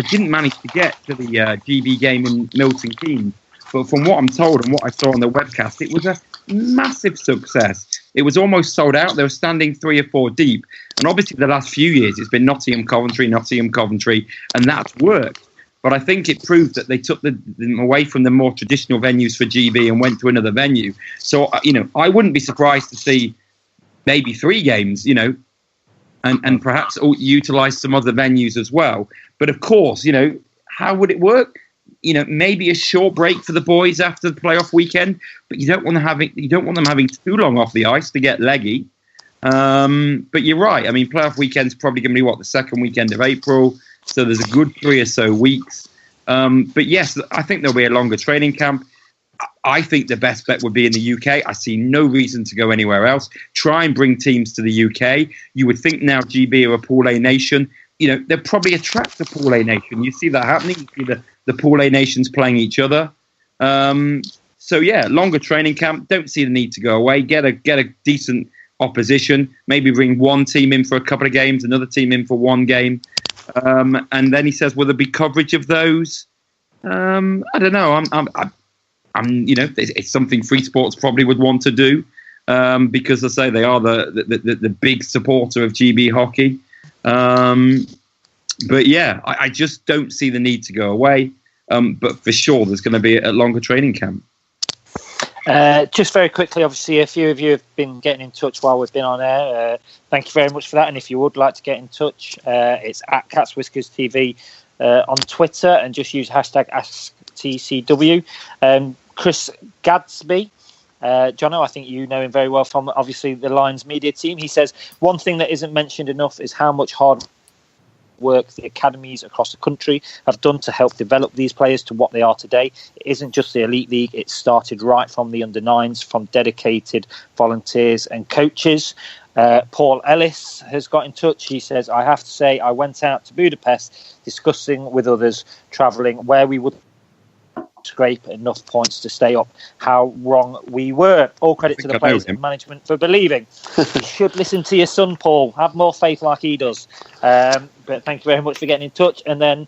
didn't manage to get to the GB game in Milton Keynes, but from what I'm told and what I saw on the webcast, it was a massive success. It was almost sold out. They were standing 3 or 4 deep. And obviously the last few years, it's been Nottingham, Coventry, and that's worked. But I think it proved that they took them away from the more traditional venues for GB and went to another venue. So, I wouldn't be surprised to see maybe 3 games, and perhaps utilise some other venues as well. But of course, how would it work? Maybe a short break for the boys after the playoff weekend, but you don't want them having too long off the ice to get leggy. But you're right. Playoff weekend's probably going to be the second weekend of April, so there's a good 3 or so weeks. But yes, I think there'll be a longer training camp. I think the best bet would be in the UK. I see no reason to go anywhere else. Try and bring teams to the UK. You would think now GB are a Pool A nation. They'll probably attract the Pool A nation. You see that happening. You see the Pool A nations playing each other. So yeah, longer training camp. Don't see the need to go away. Get a decent opposition. Maybe bring one team in for a couple of games, another team in for one game. And then he says, will there be coverage of those? I don't know. It's something Free Sports probably would want to do because, as I say, they are the big supporter of GB hockey. But yeah, I just don't see the need to go away. But for sure, there's going to be a longer training camp. Just very quickly, obviously, a few of you have been getting in touch while we've been on air. Thank you very much for that. And if you would like to get in touch, it's at Cats Whiskers TV on Twitter, and just use hashtag AskTCW. Chris Gadsby, Jono, I think you know him very well from obviously the Lions media team. He says, one thing that isn't mentioned enough is how much hard work the academies across the country have done to help develop these players to what they are today. It isn't just the Elite League. It started right from the under-9s, from dedicated volunteers and coaches. Paul Ellis has got in touch. He says, I have to say, I went out to Budapest discussing with others travelling where we would scrape enough points to stay up. How wrong we were. All credit to the players and management for believing. You should listen to your son, Paul. Have more faith like he does. But thank you very much for getting in touch. And then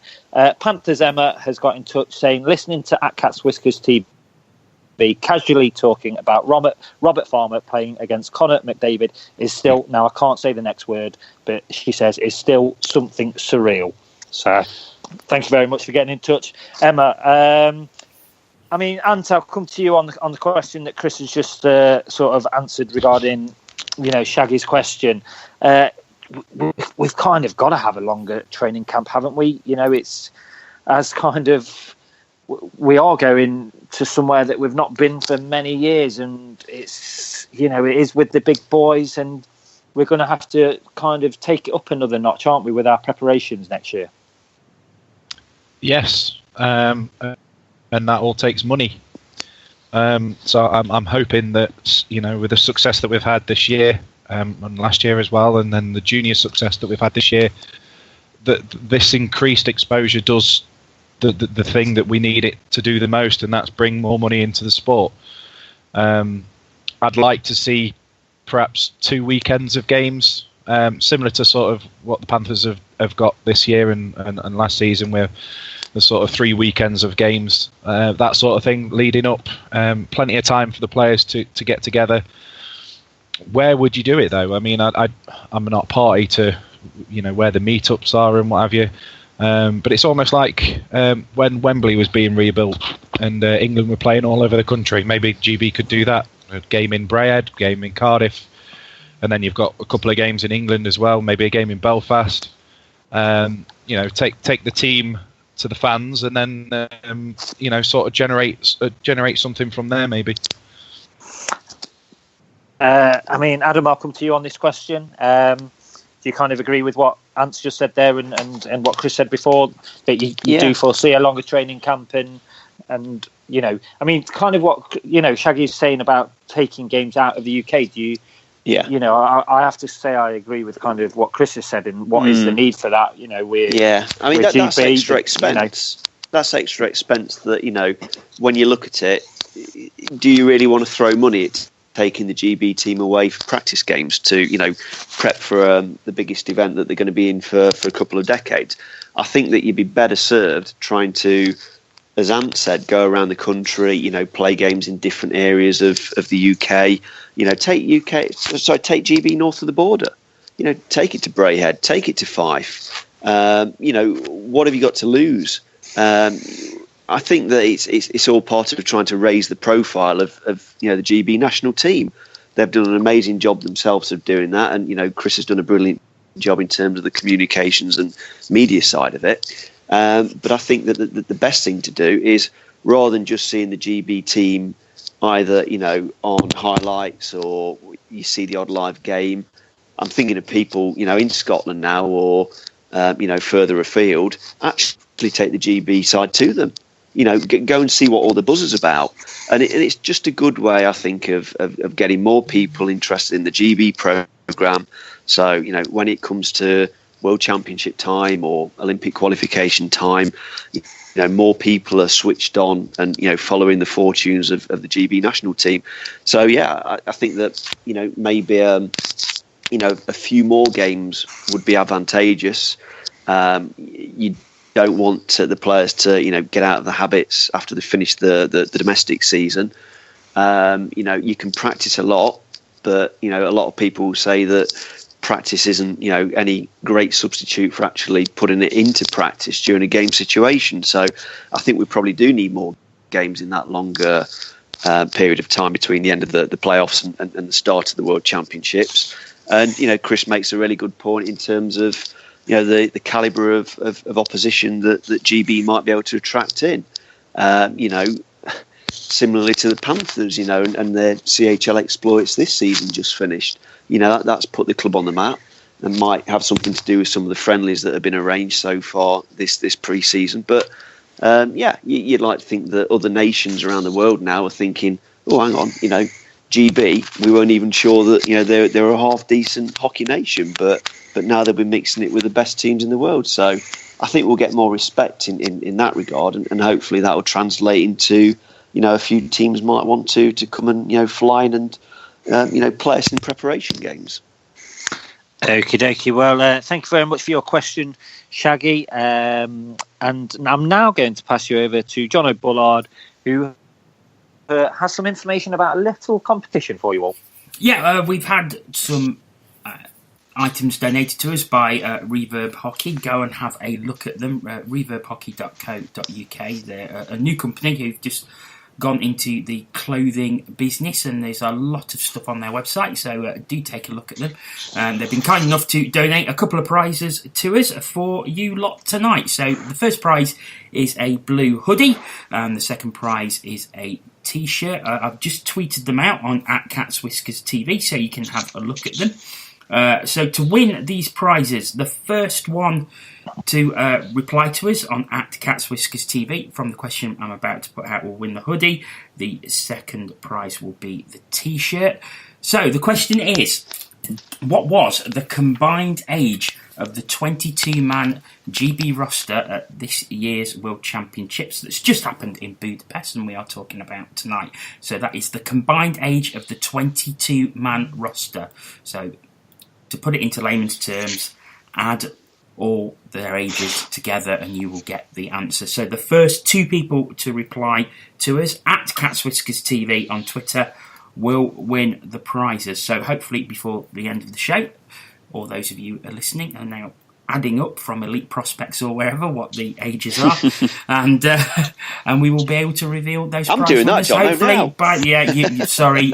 Panthers Emma has got in touch saying, listening to At Cat's Whiskers TV, casually talking about Robert Farmer playing against Connor McDavid is still, now I can't say the next word, but she says is still something surreal. So thank you very much for getting in touch, Emma. I mean, Ant, I'll come to you on the question that Chris has just sort of answered regarding, Shaggy's question. We've kind of got to have a longer training camp, haven't we? It's as kind of, we are going to somewhere that we've not been for many years, and it's, it is with the big boys, and we're going to have to kind of take it up another notch, aren't we, with our preparations next year? Yes, and that all takes money. So I'm hoping that, with the success that we've had this year and last year as well, and then the junior success that we've had this year, that this increased exposure does the thing that we need it to do the most, and that's bring more money into the sport. I'd like to see perhaps 2 weekends of games, similar to sort of what the Panthers have got this year and last season, where the sort of 3 weekends of games, that sort of thing leading up. Plenty of time for the players to get together. Where would you do it though? I mean, I'm not party to, where the meetups are and what have you. But it's almost like when Wembley was being rebuilt and England were playing all over the country. Maybe GB could do that. A game in Braehead, game in Cardiff, and then you've got a couple of games in England as well. Maybe a game in Belfast. Take the team to the fans, and then sort of generate something from there. Maybe. I mean, Adam, I'll come to you on this question. Do you kind of agree with what Ant's just said there and what Chris said before, that you do foresee a longer training camp and I mean, kind of what Shaggy's saying about taking games out of the UK? Do you? Yeah. I have to say I agree with kind of what Chris has said and what is the need for that. I mean, that's extra expense. That's extra expense that when you look at it, do you really want to throw money at taking the GB team away for practice games to, prep for the biggest event that they're going to be in for a couple of decades? I think that you'd be better served trying to, as Ant said, go around the country, play games in different areas of the UK. Take GB north of the border. Take it to Braehead, take it to Fife. What have you got to lose? I think that it's all part of trying to raise the profile of the GB national team. They've done an amazing job themselves of doing that, and Chris has done a brilliant job in terms of the communications and media side of it. But I think that the best thing to do is, rather than just seeing the GB team either on highlights or you see the odd live game, I'm thinking of people in Scotland now or further afield, actually take the GB side to them. Go and see what all the buzz is about. And it's just a good way, I think, of getting more people interested in the GB programme. So, when it comes to World Championship time or Olympic qualification time, more people are switched on and, following the fortunes of the GB national team. So, yeah, I think that, maybe, a few more games would be advantageous. You don't want the players to get out of the habits after they finish the domestic season. You can practice a lot, but a lot of people say that practice isn't any great substitute for actually putting it into practice during a game situation. So I think we probably do need more games in that longer period of time between the end of the playoffs and the start of the World Championships. And Chris makes a really good point in terms of the calibre of opposition that GB might be able to attract in. Similarly to the Panthers, and their CHL exploits this season just finished. That's put the club on the map and might have something to do with some of the friendlies that have been arranged so far this pre-season. But you'd like to think that other nations around the world now are thinking, oh, hang on, GB, we weren't even sure that they're a half decent hockey nation, but now they'll be mixing it with the best teams in the world. So I think we'll get more respect in that regard, and hopefully that will translate into a few teams might want to come and fly in and play us in preparation games. Okie dokie. Well, thank you very much for your question, Shaggy. And I'm now going to pass you over to Jono Bullard, who has some information about a little competition for you all. Yeah, we've had some items donated to us by Reverb Hockey. Go and have a look at them. reverbhockey.co.uk. They're a new company who've just gone into the clothing business, and there's a lot of stuff on their website, so do take a look at them. They've been kind enough to donate a couple of prizes to us for you lot tonight. So the first prize is a blue hoodie, and the second prize is a t-shirt. I've just tweeted them out on @CatsWhiskersTV, so you can have a look at them. So to win these prizes, the first one to reply to us on @CatsWhiskersTV from the question I'm about to put out will win the hoodie. The second prize will be the t-shirt. So the question is, what was the combined age of the 22-man GB roster at this year's World Championships that's just happened in Budapest, and we are talking about tonight? So that is the combined age of the 22-man roster. So to put it into layman's terms, add all their ages together and you will get the answer. So the first two people to reply to us @CatsWhiskersTV on Twitter will win the prizes. So hopefully before the end of the show, all those of you are listening are now adding up from Elite Prospects or wherever what the ages are, and we will be able to reveal those. I'm doing that, John. Hopefully, now. Sorry.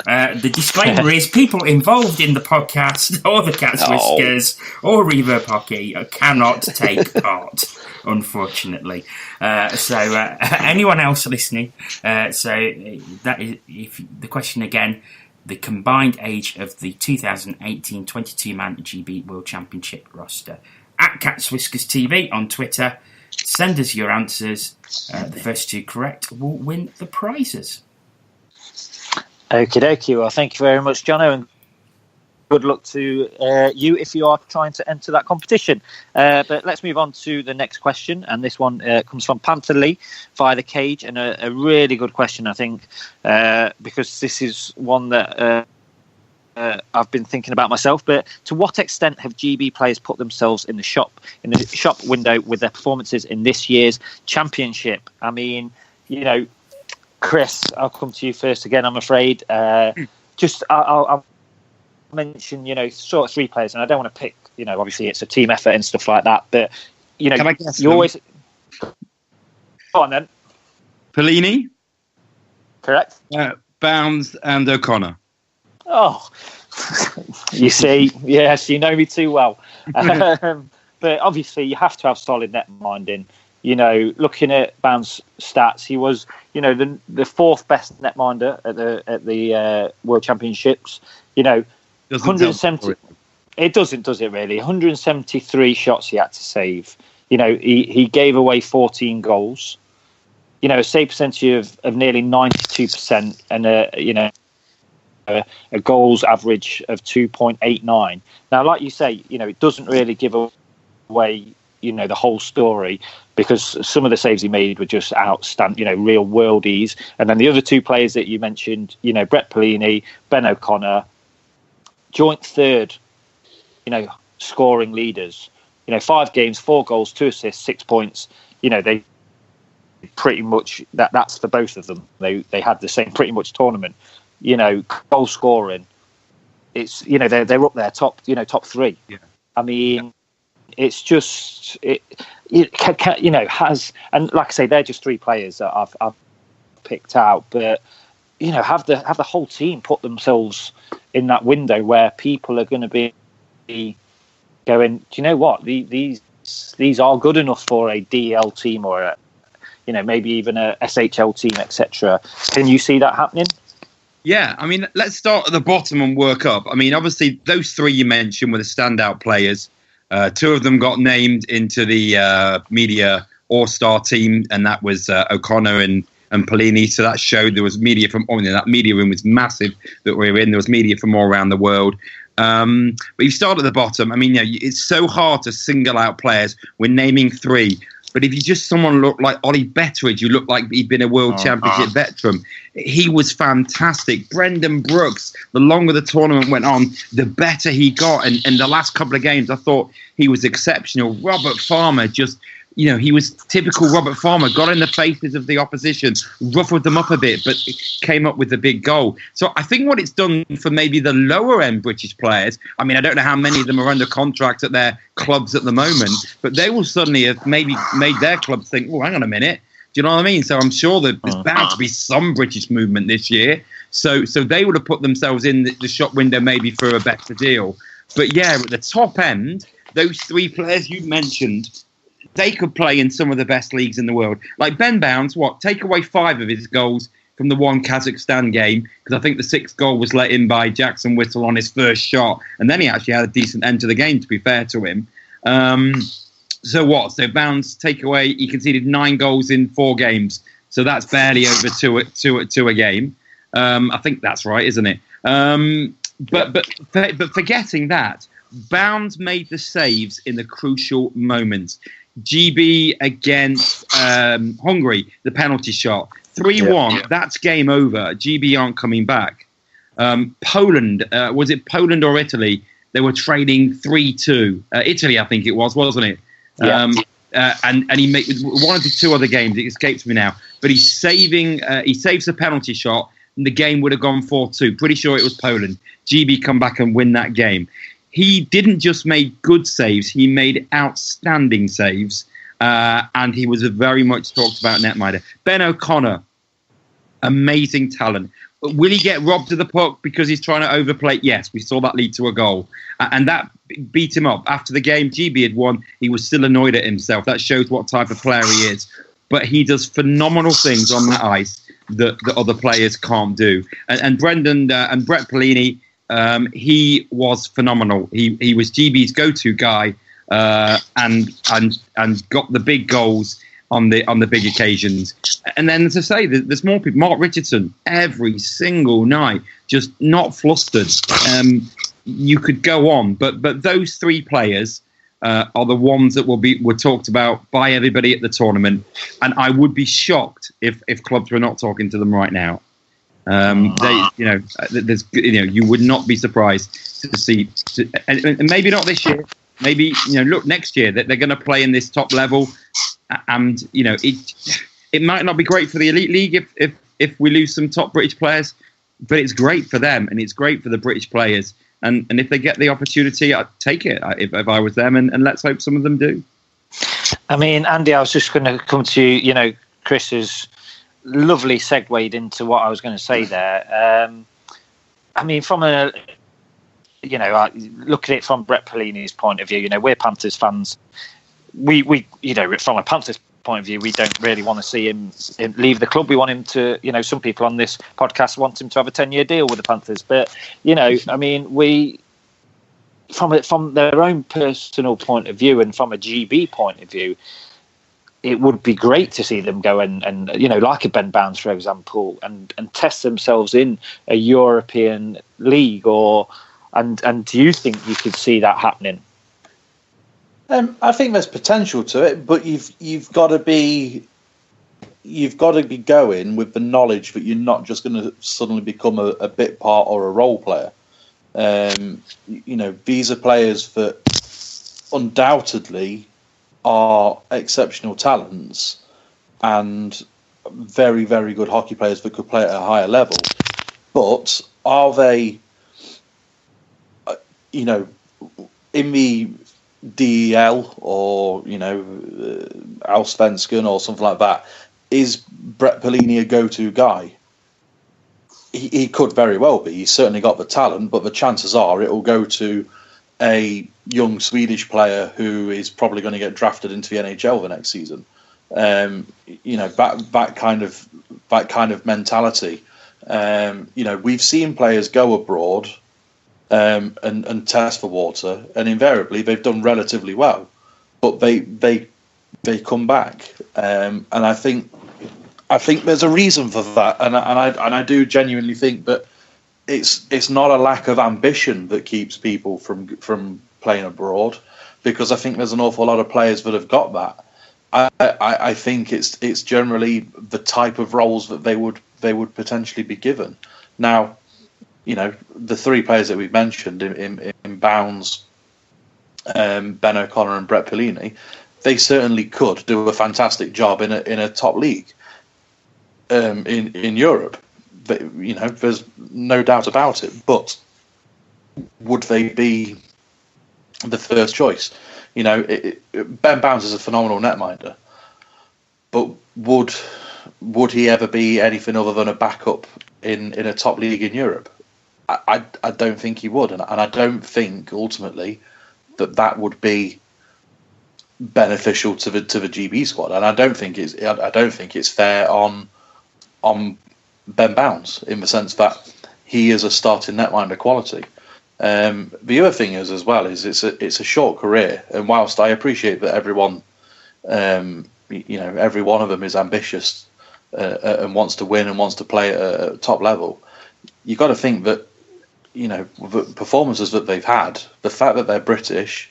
The disclaimer is people involved in the podcast or the Cats Whiskers or Reverb Hockey cannot take part, unfortunately. So anyone else listening? So that is if the question again. The combined age of the 2018 22-man GB World Championship roster. @CatsWhiskersTV on Twitter. Send us your answers. The first two correct will win the prizes. Okie dokie. Well, thank you very much, Jono, and good luck to you if you are trying to enter that competition. But let's move on to the next question, and this one comes from Panther Lee via the cage, and a really good question, I think, because this is one that I've been thinking about myself. But to what extent have GB players put themselves in the shop window with their performances in this year's championship? I mean, Chris, I'll come to you first again, I'm afraid. I'll mention, sort of three players, and I don't want to pick, obviously it's a team effort and stuff like that, but, Can I guess you always... Go on then. Pellini? Correct. Bounds and O'Connor. Oh, you see, yes, you know me too well. But obviously you have to have solid net minding. Looking at Bounds' stats, he was, the fourth best netminder at the World Championships. 170. It doesn't, does it really? 173 shots he had to save. He gave away 14 goals. A save percentage of nearly 92%, and a goals average of 2.89. Now, like you say, it doesn't really give away, the whole story, because some of the saves he made were just outstanding, real worldies. And then the other two players that you mentioned, Brett Pellini, Ben O'Connor, joint third, scoring leaders. 5 games, 4 goals, 2 assists, 6 points. They pretty much that's for both of them. They had the same pretty much tournament. Goal scoring. It's they're up there top 3. Yeah. I mean, it's just has, and like I say, they're just 3 players that I've picked out, but have the whole team put themselves in that window where people are going to be going, do you know what, these are good enough for a DL team or a, maybe even a SHL team, etc. Can you see that happening? Yeah, I mean, let's start at the bottom and work up. I mean, obviously, those 3 you mentioned were the standout players. 2 of them got named into the media all-star team, and that was O'Connor and and Pelini. So that showed there was media from, that media room was massive that we were in. There was media from all around the world. But you start at the bottom. I mean, it's so hard to single out players. We're naming 3. But if you just someone looked like Ollie Betteridge, who looked like he'd been a World Championship veteran, he was fantastic. Brendan Brooks, the longer the tournament went on, the better he got. And in the last couple of games, I thought he was exceptional. Robert Farmer just... he was typical Robert Farmer, got in the faces of the opposition, ruffled them up a bit, but came up with the big goal. So I think what it's done for maybe the lower-end British players, I mean, I don't know how many of them are under contract at their clubs at the moment, but they will suddenly have maybe made their clubs think, oh, hang on a minute. Do you know what I mean? So I'm sure that there's bound to be some British movement this year. So they would have put themselves in the shop window maybe for a better deal. But yeah, at the top end, those 3 players you mentioned, they could play in some of the best leagues in the world. Like Ben Bounds, take away 5 of his goals from the one Kazakhstan game, because I think the 6th goal was let in by Jackson Whittle on his first shot, and then he actually had a decent end to the game, to be fair to him. So Bounds, take away, he conceded 9 goals in 4 games, so that's barely over 2 a game. I think that's right, isn't it? But forgetting that, Bounds made the saves in the crucial moments. GB against Hungary, the penalty shot. 3-1, that's game over. GB aren't coming back. Poland, was it Poland or Italy? They were trailing 3-2. Italy, I think it was, wasn't it? Yeah. And he made one of the 2 other games, it escapes me now, but he saves a penalty shot, and the game would have gone 4-2. Pretty sure it was Poland. GB come back and win that game. He didn't just make good saves, he made outstanding saves, and he was a very much talked about netminder. Ben O'Connor, amazing talent. Will he get robbed of the puck because he's trying to overplay? Yes, we saw that lead to a goal. And that beat him up. After the game, GB had won. He was still annoyed at himself. That shows what type of player he is. But he does phenomenal things on that ice that other players can't do. And Brendan and Brett Pelini, he was phenomenal. He was GB's go-to guy, and got the big goals on the big occasions. And then, as I say, there's more people. Mark Richardson, every single night, just not flustered. You could go on, but those 3 players are the ones that were talked about by everybody at the tournament. And I would be shocked if clubs were not talking to them right now. You would not be surprised to see, and maybe not this year. Maybe look next year that they're going to play in this top level, and it might not be great for the elite league if we lose some top British players, but it's great for them and it's great for the British players. And if they get the opportunity, I'd take it if I was them, and let's hope some of them do. I mean, Andy, I was just going to come to you. Chris has lovely segued into what I was going to say there. I mean, from I look at it from Brett Pelini's point of view. We're Panthers fans. We from a Panthers point of view, we don't really want to see him leave the club. We want him to, some people on this podcast want him to have a 10-year deal with the Panthers. But, I mean, we, from their own personal point of view and from a GB point of view, it would be great to see them go and like a Ben Bounds, for example, and test themselves in a European league and do you think you could see that happening? I think there's potential to it, but you've got to be going with the knowledge that you're not just going to suddenly become a bit part or a role player. These are players that undoubtedly are exceptional talents and very, very good hockey players that could play at a higher level. But are they, in the DEL or Allsvenskan or something like that, is Brett Pelini a go-to guy? He could very well be. He's certainly got the talent, but the chances are it will go to a young Swedish player who is probably going to get drafted into the NHL the next season. That kind of mentality. We've seen players go abroad and test for water, and invariably they've done relatively well, but they come back, and I think I think there's a reason for that, and I do genuinely think that it's not a lack of ambition that keeps people from playing abroad, because I think there's an awful lot of players that have got that. I think it's generally the type of roles that they would potentially be given. Now, the three players that we've mentioned in Bounds, Ben O'Connor and Brett Pellini, they certainly could do a fantastic job in a top league in Europe. There's no doubt about it. But would they be the first choice? Ben Bounds is a phenomenal netminder, but would he ever be anything other than a backup in a top league in Europe? I don't think he would, and I don't think ultimately that would be beneficial to the GB squad, and I don't think it's fair on Ben Bounds in the sense that he is a starting netminder quality. The other thing is as well is it's a short career, and whilst I appreciate that everyone, every one of them is ambitious and wants to win and wants to play at a top level, you got to think that the performances that they've had, the fact that they're British,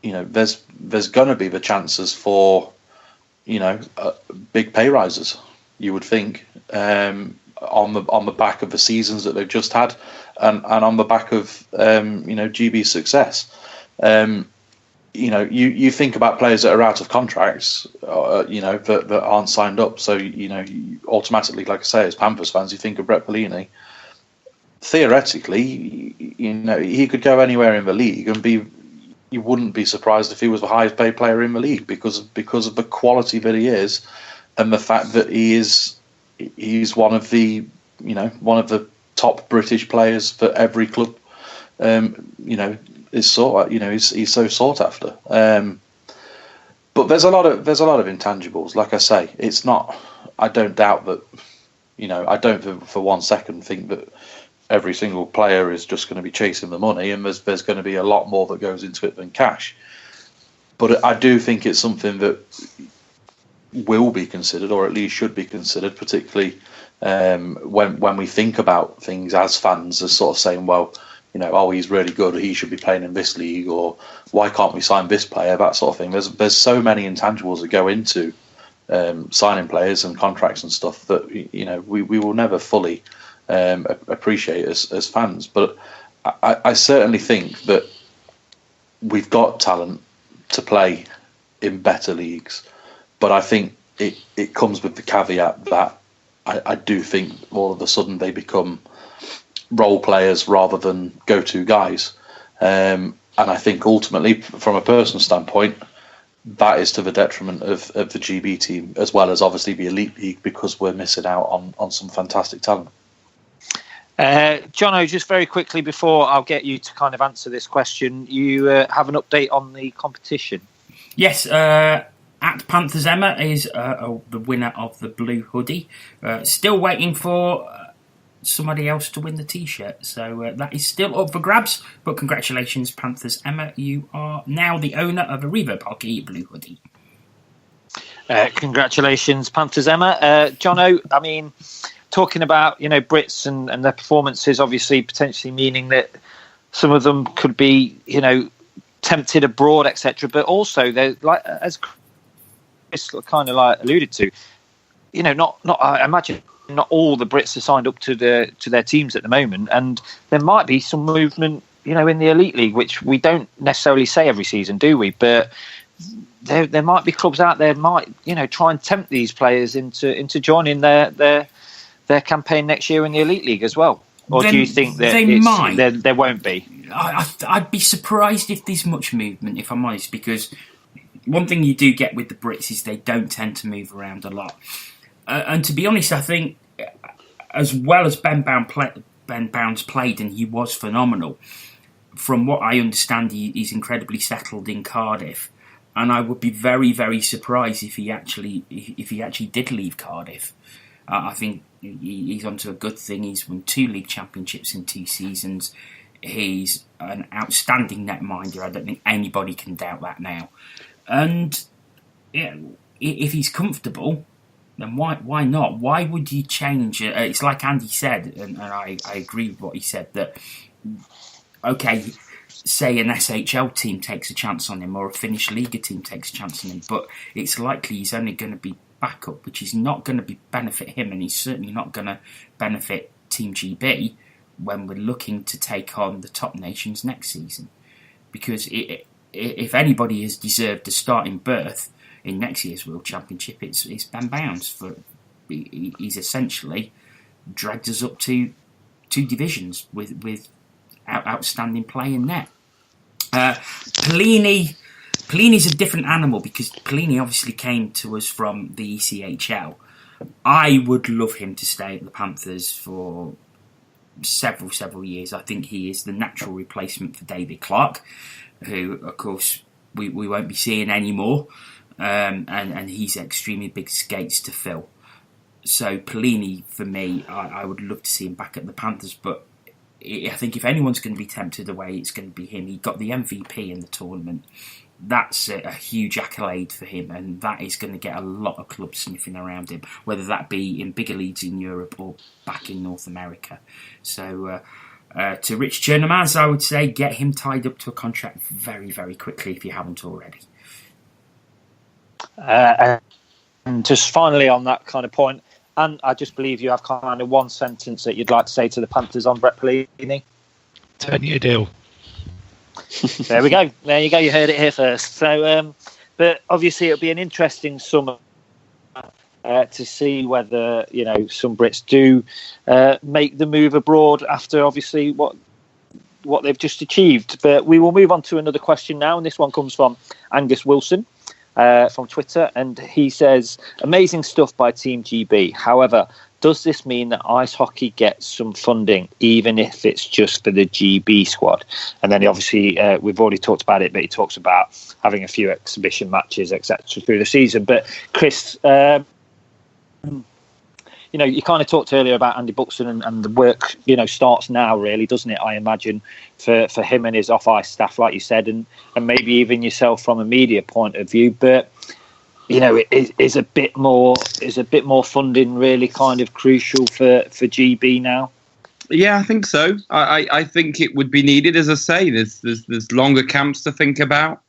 there's going to be the chances for big pay rises. You would think on the back of the seasons that they've just had, and on the back of GB's success. You think about players that are out of contracts, that aren't signed up. So you automatically, like I say, as Panthers fans, you think of Brett Pellini. Theoretically, he could go anywhere in the league and be. You wouldn't be surprised if he was the highest paid player in the league because of the quality that he is, and the fact that he's one of the top British players that every club is sought. He's so sought after. But there's a lot of intangibles. Like I say, it's not. I don't doubt that. I don't for 1 second think that every single player is just going to be chasing the money, and there's going to be a lot more that goes into it than cash. But I do think it's something that will be considered, or at least should be considered, particularly when we think about things as fans, as sort of saying, well, he's really good, he should be playing in this league, or why can't we sign this player, that sort of thing. There's so many intangibles that go into signing players and contracts and stuff that we will never fully appreciate as fans. But I certainly think that we've got talent to play in better leagues, but I think it comes with the caveat that I do think all of a sudden they become role players rather than go-to guys, and I think ultimately from a personal standpoint that is to the detriment of the GB team, as well as obviously the Elite League, because we're missing out on some fantastic talent. Jono, just very quickly before I'll get you to kind of answer this question, you have an update on the competition? Yes, at Panthers Emma is the winner of the blue hoodie. Still waiting for somebody else to win the T-shirt, so that is still up for grabs. But congratulations, Panthers Emma, you are now the owner of a Reverb Hockey blue hoodie. Congratulations, Panthers Emma. Jono, I mean, talking about Brits and their performances, obviously potentially meaning that some of them could be tempted abroad, etc. But also they're like, as Chris kind of like alluded to, not I imagine not all the Brits are signed up to their teams at the moment, and there might be some movement in the Elite League, which we don't necessarily say every season, do we? But there might be clubs out there might try and tempt these players into joining their campaign next year in the Elite League as well. Or do you think that there won't be? I'd be surprised if there's much movement, if I'm honest, because one thing you do get with the Brits is they don't tend to move around a lot. And to be honest, I think as well as Ben Bounds played, and he was phenomenal, from what I understand, he's incredibly settled in Cardiff. And I would be very, very surprised if he actually did leave Cardiff. I think he's onto a good thing. He's won 2 league championships in 2 seasons. He's an outstanding netminder. I don't think anybody can doubt that now. And if he's comfortable, then why not? Why would you change it? It's like Andy said, and I agree with what he said, that, okay, say an SHL team takes a chance on him or a Finnish Liga team takes a chance on him, but it's likely he's only going to be backup, which is not going to benefit him, and he's certainly not going to benefit Team GB when we're looking to take on the top nations next season. Because if anybody has deserved a starting berth in next year's World Championship, it's Ben Bounds. He's essentially dragged us up to 2 divisions with outstanding play in net. Pellini's a different animal because Pellini obviously came to us from the ECHL. I would love him to stay at the Panthers for several years. I think he is the natural replacement for David Clark, who, of course, we won't be seeing anymore. And he's extremely big skates to fill. So Pellini, for me, I would love to see him back at the Panthers, but I think if anyone's going to be tempted away, it's going to be him. He got the MVP in the tournament. That's a huge accolade for him, and that is going to get a lot of clubs sniffing around him, whether that be in bigger leagues in Europe or back in North America. So to Rich Chernomaz, I would say get him tied up to a contract very, very quickly if you haven't already. And just finally on that kind of point, and I just believe you have kind of one sentence that you'd like to say to the Panthers on Brett Pellini. 10-year deal. There we go. There you go. You heard it here first. So, but obviously it'll be an interesting summer to see whether some Brits do make the move abroad after obviously what they've just achieved. But we will move on to another question now, and this one comes from Angus Wilson. From Twitter, and he says, amazing stuff by Team GB. However, does this mean that ice hockey gets some funding, even if it's just for the GB squad? And then obviously, we've already talked about it, but he talks about having a few exhibition matches, etc., through the season. But Chris, you kind of talked earlier about Andy Buxton and the work, starts now, really, doesn't it? I imagine for him and his off-ice staff, like you said, and maybe even yourself from a media point of view. But is a bit more funding really kind of crucial for GB now? Yeah, I think so. I think it would be needed. As I say, there's longer camps to think about.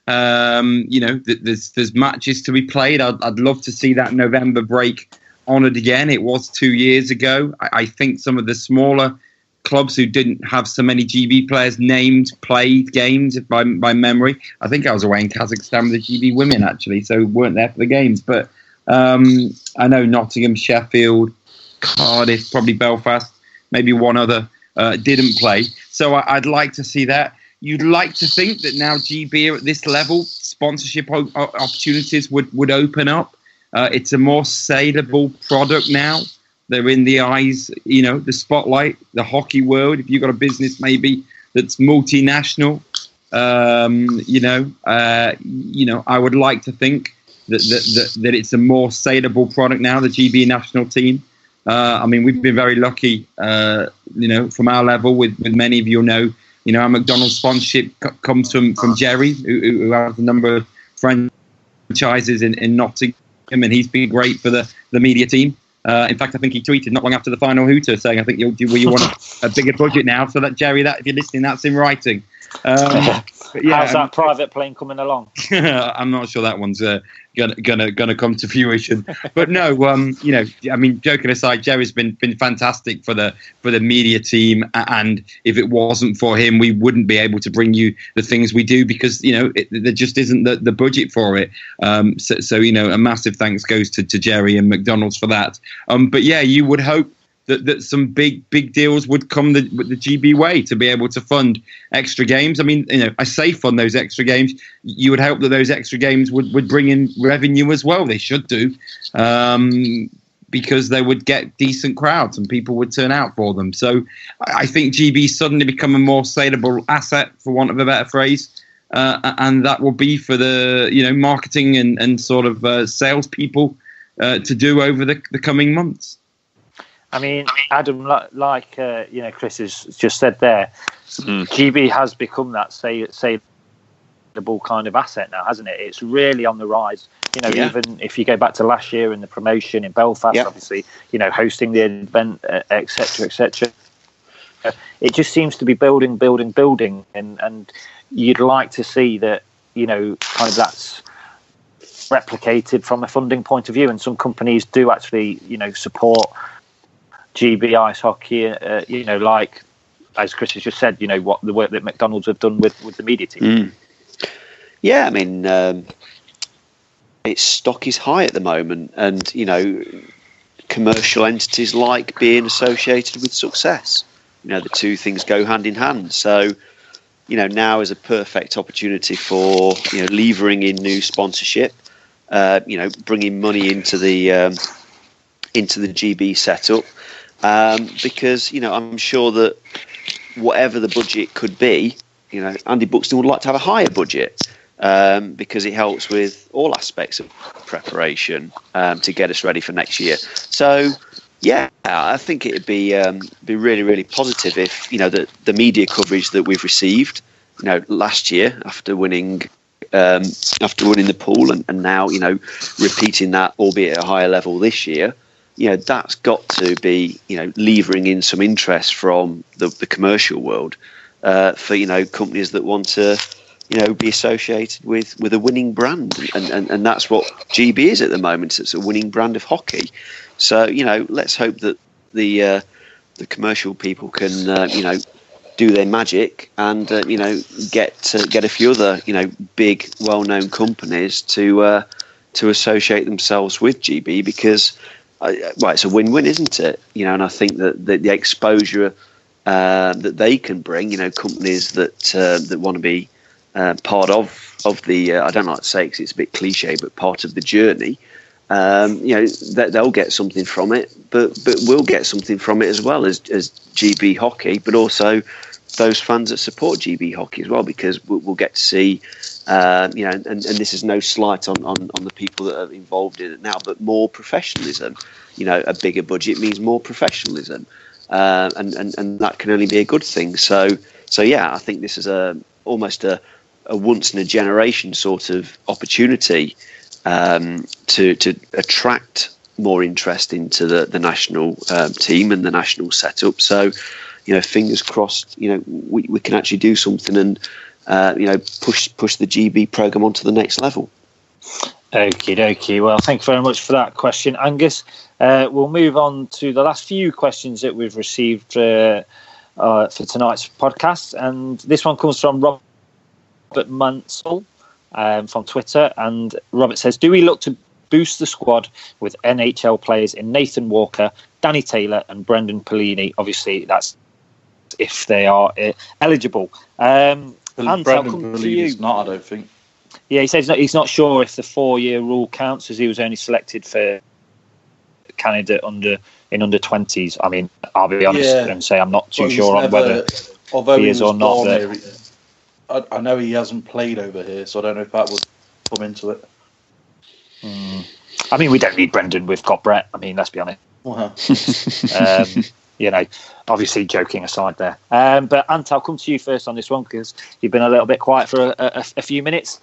There's matches to be played. I'd love to see that November break honoured again. It was 2 years ago. I think some of the smaller clubs who didn't have so many GB players played games by memory. I think I was away in Kazakhstan with the GB women actually, so weren't there for the games. But I know Nottingham, Sheffield, Cardiff, probably Belfast, maybe one other didn't play. So I'd like to see that. You'd like to think that now GB are at this level, sponsorship opportunities would open up. It's a more saleable product now. They're in the eyes, the spotlight, the hockey world. If you've got a business maybe that's multinational, I would like to think that it's a more saleable product now, the GB national team. We've been very lucky, from our level with many of you know, our McDonald's sponsorship comes from Jerry, who has a number of franchises in Nottingham, and he's been great for the media team. In fact, I think he tweeted not long after the final hooter saying, I think you want a bigger budget now. So that, Jerry, that if you're listening, that's in writing. How's that private plane coming along? I'm not sure that one's gonna come to fruition. But no, joking aside, Jerry's been fantastic for the media team, and if it wasn't for him, we wouldn't be able to bring you the things we do because there just isn't the budget for it. So a massive thanks goes to Jerry and McDonald's for that. But yeah, you would hope that some big deals would come the GB way to be able to fund extra games. I say fund those extra games. You would hope that those extra games would bring in revenue as well. They should do, because they would get decent crowds and people would turn out for them. So I think GB suddenly become a more saleable asset, for want of a better phrase, and that will be for the marketing and sort of salespeople to do over the coming months. Adam, like Chris has just said there, GB has become that saleable incredible kind of asset now, hasn't it? It's really on the rise. Even if you go back to last year and the promotion in Belfast, obviously, hosting the event, etc., etc. It just seems to be building, and you'd like to see that, kind of that's replicated from a funding point of view, and some companies do actually, support GB ice hockey, like, as Chris has just said, what the work that McDonald's have done with the media team. Yeah, I mean, its stock is high at the moment, and commercial entities like being associated with success. The two things go hand in hand. So, now is a perfect opportunity for levering in new sponsorship, bringing money into the GB setup, because I'm sure that whatever the budget could be, Andy Buxton would like to have a higher budget. Because it helps with all aspects of preparation to get us ready for next year. So, yeah, I think it'd be really, really positive if the media coverage that we've received, last year after winning the pool, and now repeating that, albeit at a higher level this year. That's got to be levering in some interest from the commercial world for companies that want to. Be associated with a winning brand, and that's what GB is at the moment. It's a winning brand of hockey. So let's hope that the commercial people can do their magic and get a few other big well-known companies to associate themselves with GB, because it's a win-win, isn't it? And I think that the exposure that they can bring, companies that want to be part of the I don't like to say because it's a bit cliche, but part of the journey. That they'll get something from it, but we'll get something from it as well as GB hockey, but also those fans that support GB hockey as well, because we'll get to see, and this is no slight on the people that are involved in it now, but more professionalism. A bigger budget means more professionalism, and that can only be a good thing. So yeah, I think this is almost a once in a generation sort of opportunity to attract more interest into the national team and the national setup. So, fingers crossed, we can actually do something and push the GB program onto the next level. Okie dokie. Well, thank you very much for that question, Angus. We'll move on to the last few questions that we've received for tonight's podcast, and this one comes from Robert Mansell from Twitter, and Robert says, do we look to boost the squad with NHL players in Nathan Walker, Danny Taylor and Brendan Pellini? Obviously that's if they are eligible. Brendan Pellini's not, I don't think. Yeah, he says he's not sure if the 4-year rule counts, as he was only selected for Canada under 20s. I mean, I'll be honest and say I'm not too sure on whether he is or not. I know he hasn't played over here, so I don't know if that would come into it. I mean, we don't need Brendan. We've got Brett. I mean, let's be honest. Obviously joking aside there. But Ant, I'll come to you first on this one because you've been a little bit quiet for a few minutes.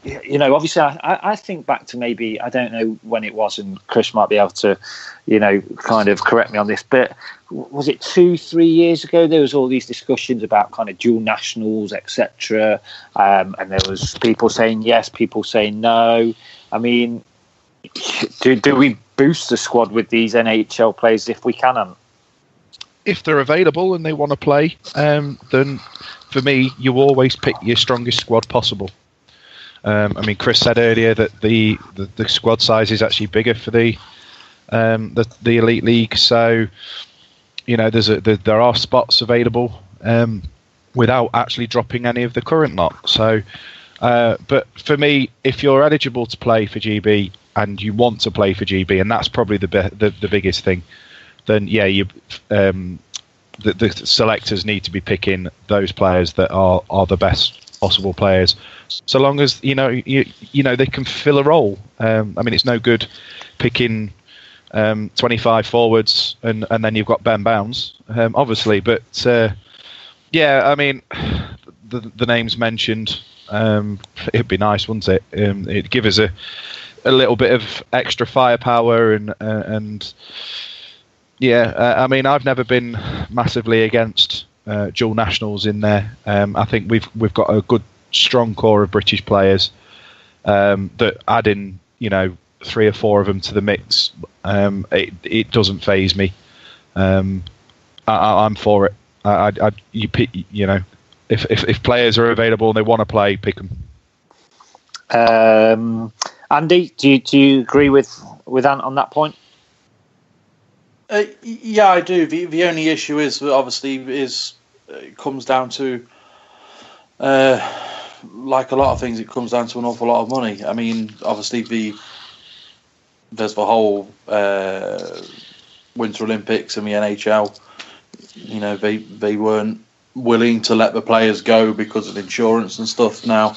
Obviously I think back to maybe, I don't know when it was, and Chris might be able to, kind of correct me on this, but was it 2-3 years ago there was all these discussions about kind of dual nationals, etc. And there was people saying yes, people saying no. I mean, do we boost the squad with these NHL players if we can? If they're available and they want to play, then for me, you always pick your strongest squad possible. I mean, Chris said earlier that the squad size is actually bigger for the Elite League, so there are spots available without actually dropping any of the current lot. So, but for me, if you're eligible to play for GB and you want to play for GB, and that's probably the biggest thing, then yeah, the selectors need to be picking those players that are the best possible players, so long as they can fill a role. I mean, it's no good picking 25 forwards and then you've got Ben Bounds, obviously, but I mean, the names mentioned, it'd be nice, wouldn't it? It'd give us a little bit of extra firepower and yeah. I mean, I've never been massively against dual nationals in there. I think we've got a good, strong core of British players that adding 3 or 4 of them to the mix. It doesn't faze me. I'm for it. You pick, if players are available and they want to play, pick them. Andy, do you agree with Ant on that point? Yeah, I do. The only issue is obviously it comes down to like a lot of things. It comes down to an awful lot of money. I mean, obviously there's the whole Winter Olympics and the NHL. They weren't willing to let the players go because of insurance and stuff. Now,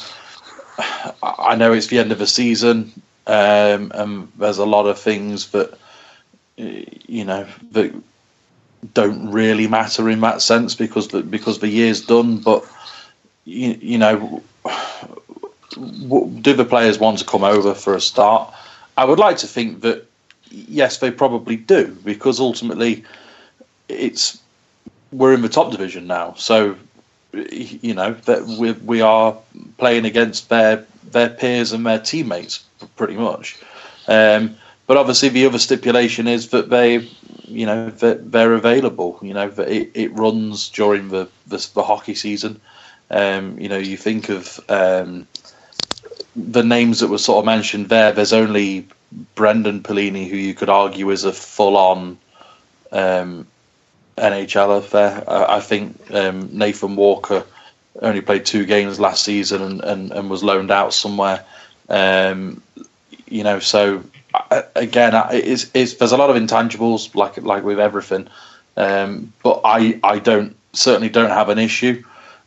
I know it's the end of the season, and there's a lot of things that that don't really matter in that sense because the year's done. But do the players want to come over for a start? I would like to think that yes, they probably do, because ultimately we're in the top division now, so that we are playing against their peers and their teammates pretty much. But obviously the other stipulation is that they're available. That it runs during the hockey season. You think of the names that were sort of mentioned there. There's only Brendan Pellini, who you could argue is a full-on NHL affair. I think Nathan Walker only played 2 games last season and was loaned out somewhere. So again, there's a lot of intangibles like with everything, but I certainly don't have an issue.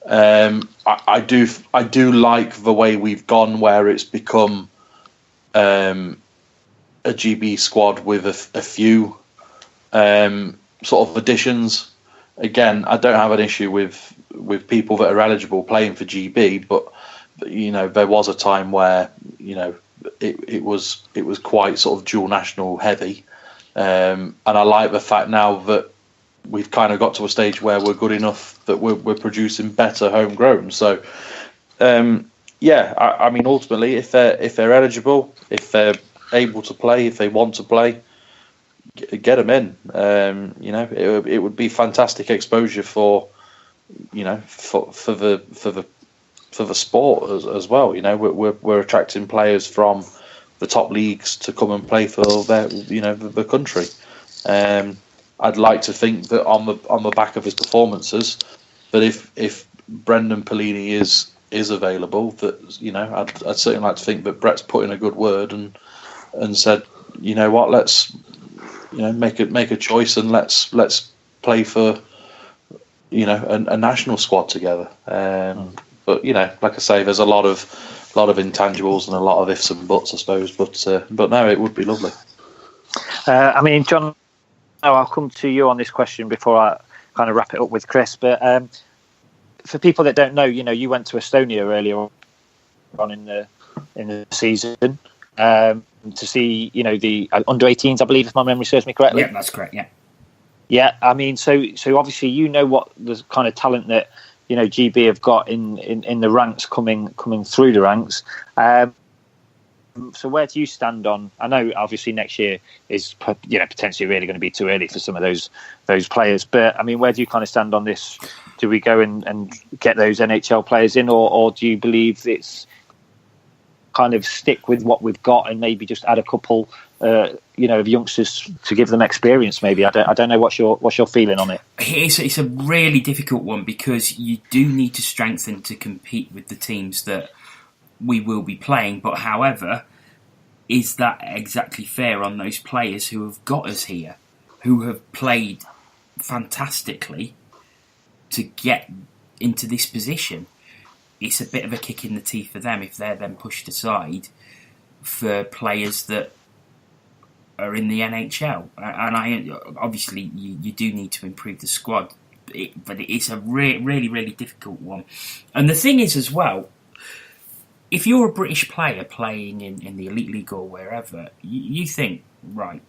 I do like the way we've gone, where it's become a GB squad with a few sort of additions. Again, I don't have an issue with people that are eligible playing for GB, but there was a time where it was quite sort of dual national heavy, and I like the fact now that we've kind of got to a stage where we're good enough that we're producing better homegrown. So I mean, ultimately, if they're eligible, if they're able to play, if they want to play, get them in. It would be fantastic exposure for the sport as well. We're attracting players from the top leagues to come and play for the country. I'd like to think that on the back of his performances, that if Brendan Pellini is available, that I'd certainly like to think that Brett's put in a good word and said, what, let's make a choice and let's play for a national squad together. But like I say, there's a lot of intangibles and a lot of ifs and buts, I suppose. But no, it would be lovely. I mean, John, I'll come to you on this question before I kind of wrap it up with Chris. But for people that don't know, you went to Estonia earlier on in the season to see, the under-18s, I believe, if my memory serves me correctly. Yeah, that's correct. Yeah. Yeah, I mean, so obviously what the kind of talent that GB have got in the ranks coming through the ranks. So where do you stand on? I know obviously next year is potentially really going to be too early for some of those players, but I mean, where do you kind of stand on this? Do we go and get those NHL players in, or do you believe it's kind of stick with what we've got and maybe just add a couple of youngsters to give them experience? Maybe I don't know what's your feeling on it. It's a really difficult one, because you do need to strengthen to compete with the teams that we will be playing. But however, is that exactly fair on those players who have got us here, who have played fantastically to get into this position? It's a bit of a kick in the teeth for them if they're then pushed aside for players that are in the NHL. And obviously you do need to improve the squad, but it's a really, really difficult one. And the thing is as well, if you're a British player playing in the Elite League or wherever, you think, right,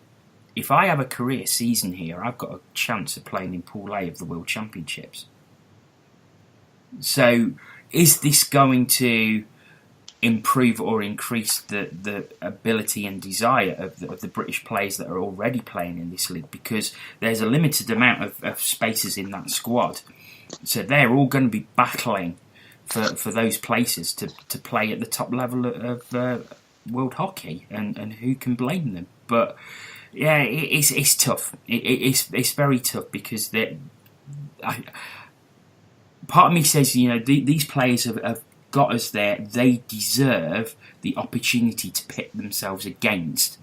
if I have a career season here, I've got a chance of playing in Pool A of the World Championships. So is this going to improve or increase the ability and desire of the British players that are already playing in this league? Because there's a limited amount of spaces in that squad. So they're all going to be battling for those places to play at the top level of world hockey, and who can blame them? But yeah, it's tough. It's very tough because part of me says, these players have got us there. They deserve the opportunity to pit themselves against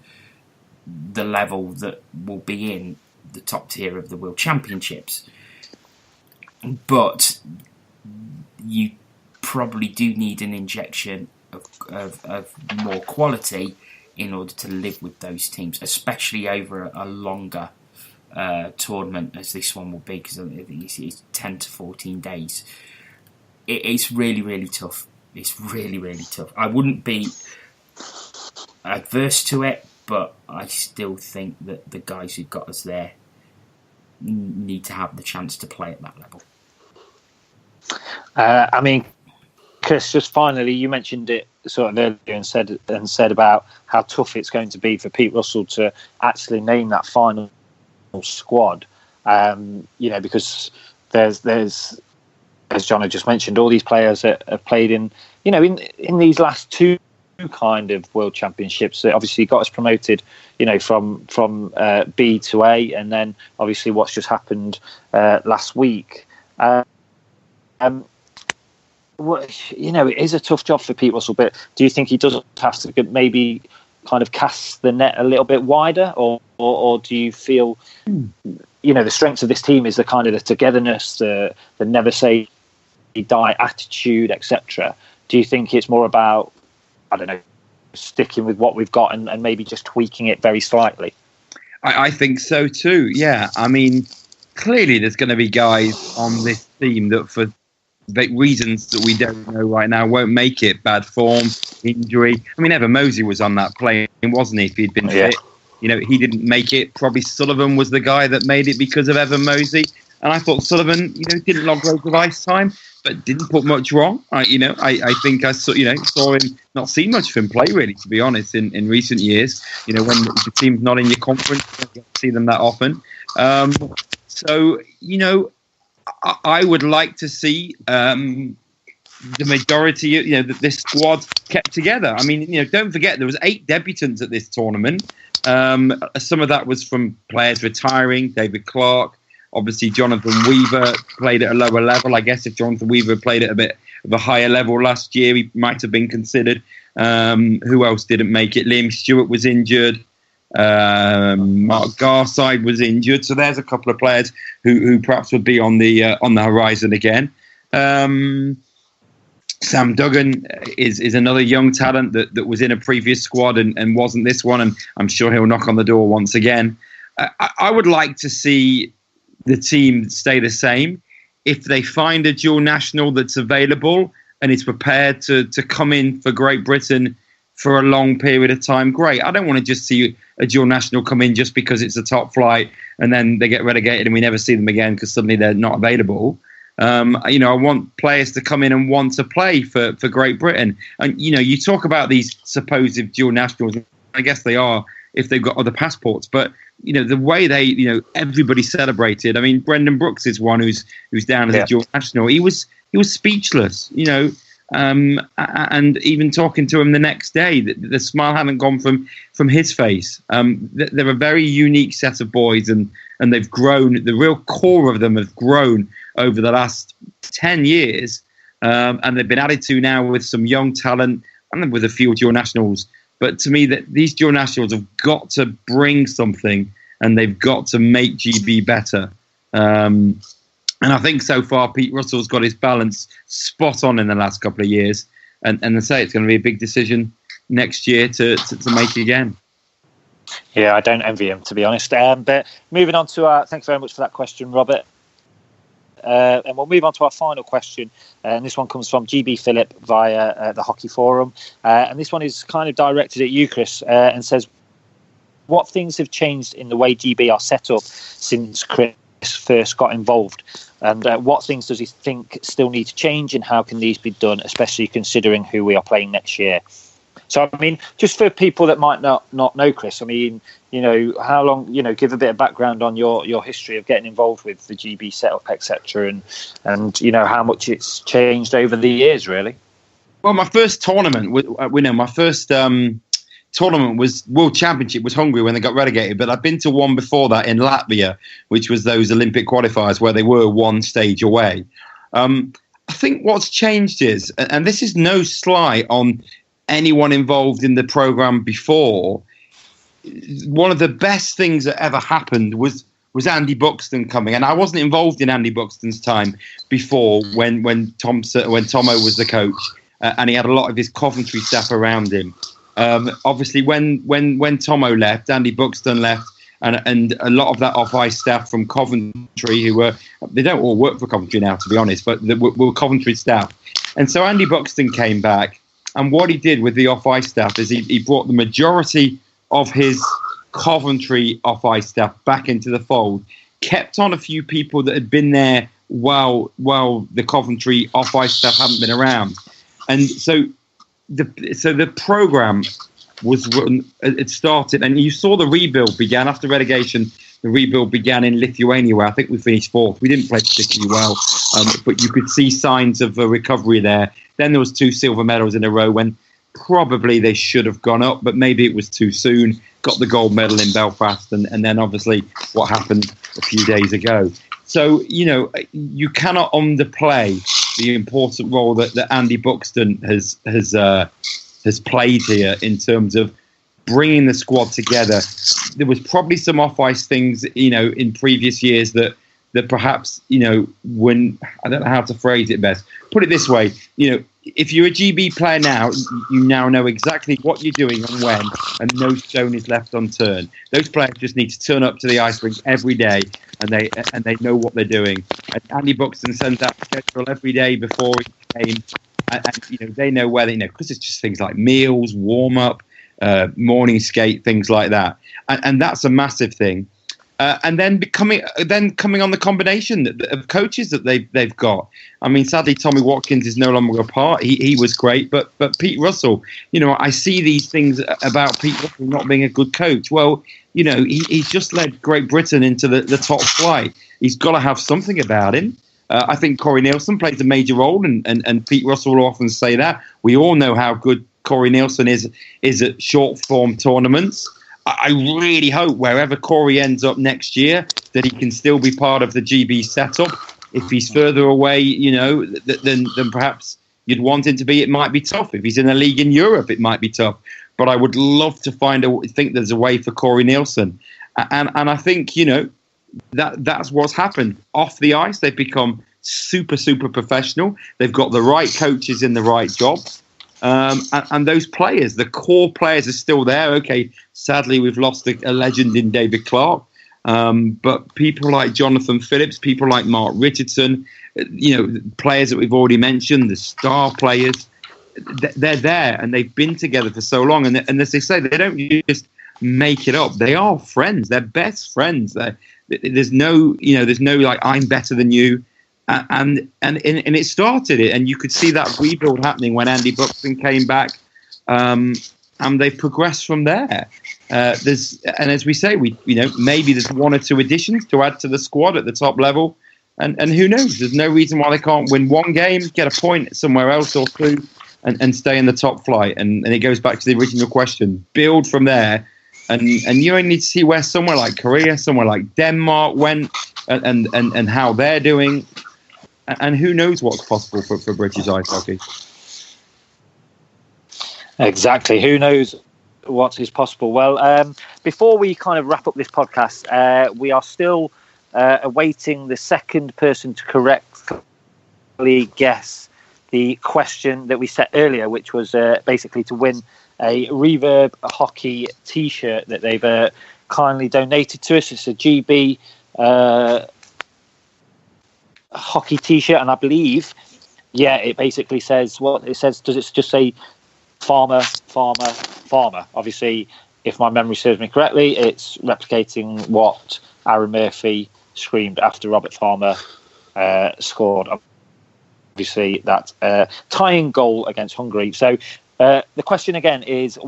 the level that will be in the top tier of the World Championships. But you probably do need an injection of more quality in order to live with those teams, especially over a longer tournament as this one will be, because I think it's 10 to 14 days. It's really, really tough. It's really, really tough. I wouldn't be adverse to it, but I still think that the guys who got us there need to have the chance to play at that level. I mean, Chris, just finally, you mentioned it sort of earlier and said about how tough it's going to be for Pete Russell to actually name that final squad. Because there's as Jono just mentioned, all these players that have played in these last two kind of World Championships that obviously got us promoted, from B to A, and then obviously what's just happened last week. It is a tough job for Pete Russell, but do you think he does have to maybe kind of cast the net a little bit wider, or do you feel, the strength of this team is the kind of the togetherness, the never say die attitude, etc. Do you think it's more about, I don't know, sticking with what we've got and maybe just tweaking it very slightly? I think so too. Yeah, I mean, clearly there's going to be guys on this team that for reasons that we don't know right now won't make it. Bad form, injury. I mean, Evan Mosey was on that plane, wasn't he? If he'd been fit, he didn't make it. Probably Sullivan was the guy that made it because of Evan Mosey. And I thought Sullivan, didn't log loads of ice time, but didn't put much wrong. I think I saw him, not seen much of him play really, to be honest, in recent years. When the team's not in your conference, you don't get to see them that often. I would like to see the majority of this squad kept together. I mean, don't forget there was 8 debutants at this tournament. Some of that was from players retiring. David Clark, obviously Jonathan Weaver played at a lower level. I guess if Jonathan Weaver played at a bit of a higher level last year, he might have been considered. Who else didn't make it? Liam Stewart was injured. Mark Garside was injured, so there's a couple of players who perhaps would be on the horizon again. Sam Duggan is another young talent that was in a previous squad and wasn't this one, and I'm sure he'll knock on the door once again. I would like to see the team stay the same. If they find a dual national that's available and is prepared to come in for Great Britain for a long period of time, great. I don't want to just see a dual national come in just because it's a top flight and then they get relegated and we never see them again because suddenly they're not available. I want players to come in and want to play for Great Britain. And, you talk about these supposed dual nationals. I guess they are if they've got other passports. But, the way they, everybody celebrated. I mean, Brendan Brooks is one who's down as a dual national. He was speechless, and even talking to him the next day, the smile hadn't gone from his face. They're a very unique set of boys, and they've grown. The real core of them have grown over the last 10 years, and they've been added to now with some young talent and with a few dual nationals. But to me, that these dual nationals have got to bring something, and they've got to make GB better. And I think so far Pete Russell's got his balance spot on in the last couple of years. And I say it's going to be a big decision next year to make again. Yeah, I don't envy him, to be honest. But moving on to thanks very much for that question, Robert. and we'll move on to our final question. And this one comes from GB Phillip via the Hockey Forum. And this one is kind of directed at you, Chris, and says, what things have changed in the way GB are set up since Chris first got involved? And what things does he think still need to change, and how can these be done, especially considering who we are playing next year? So, I mean, just for people that might not know Chris, I mean, how long, give a bit of background on your history of getting involved with the GB setup, etc., and how much it's changed over the years, really. Well, my first tournament, tournament was World Championship, was Hungary when they got relegated, but I've been to one before that in Latvia, which was those Olympic qualifiers where they were one stage away. I think what's changed is, and this is no slight on anyone involved in the program before, one of the best things that ever happened was Andy Buxton coming, and I wasn't involved in Andy Buxton's time before when Tomo was the coach, and he had a lot of his Coventry staff around him. Obviously, when Tomo left, Andy Buxton left, and a lot of that off-ice staff from Coventry, they don't all work for Coventry now, to be honest, but they were Coventry staff. And so Andy Buxton came back, and what he did with the off-ice staff is he brought the majority of his Coventry off-ice staff back into the fold, kept on a few people that had been there while the Coventry off-ice staff hadn't been around. And so the program it started, and you saw the rebuild began after relegation. The rebuild began in Lithuania, where I think we finished fourth. We didn't play particularly well, but you could see signs of a recovery there. Then there was 2 silver medals in a row when probably they should have gone up, but maybe it was too soon. Got the gold medal in Belfast, and then obviously what happened a few days ago. So, you cannot underplay the important role that Andy Buxton has played here in terms of bringing the squad together. There was probably some off-ice things, in previous years that perhaps, when, I don't know how to phrase it best. Put it this way, if you're a GB player now, you now know exactly what you're doing and when, and no stone is left unturned. Those players just need to turn up to the ice rink every day, and they know what they're doing. And Andy Buxton sends out schedule every day before each game, and they know where because it's just things like meals, warm up, morning skate, things like that, and that's a massive thing. And then coming on the combination of coaches that they've got. I mean, sadly, Tommy Watkins is no longer a part. He was great, but Pete Russell, I see these things about Pete Russell not being a good coach. Well, he's just led Great Britain into the top flight. He's got to have something about him. I think Corey Nielsen plays a major role, and Pete Russell will often say that. We all know how good Corey Nielsen is at short form tournaments. I really hope wherever Corey ends up next year that he can still be part of the GB setup. If he's further away, than perhaps you'd want him to be, it might be tough. If he's in a league in Europe, it might be tough. But I would love to think there's a way for Corey Nielsen. And I think, that's what's happened. Off the ice, they've become super, super professional. They've got the right coaches in the right jobs. And those players, the core players, are still there. Okay, sadly, we've lost a legend in David Clark. But people like Jonathan Phillips, people like Mark Richardson, players that we've already mentioned, the star players, they're there, and they've been together for so long. And as they say, they don't just make it up. They are friends. They're best friends. There's no like, I'm better than you. And it started it, and you could see that rebuild happening when Andy Buxton came back, and they've progressed from there. And as we say, maybe there's 1 or 2 additions to add to the squad at the top level, and who knows? There's no reason why they can't win 1 game, get a point somewhere else or 2, and stay in the top flight. And it goes back to the original question: build from there, and you only need to see where somewhere like Korea, somewhere like Denmark went, and how they're doing. And who knows what's possible for British ice hockey? Exactly. Who knows what is possible? Well, before we kind of wrap up this podcast, we are still awaiting the second person to correctly guess the question that we set earlier, which was basically to win a Reverb Hockey T-shirt that they've kindly donated to us. It's a GB hockey T-shirt, and I believe, it basically says what it says. Does it just say farmer, farmer, farmer? Obviously, if my memory serves me correctly, it's replicating what Aaron Murphy screamed after Robert Farmer scored. Obviously, that tying goal against Hungary. So the question again is,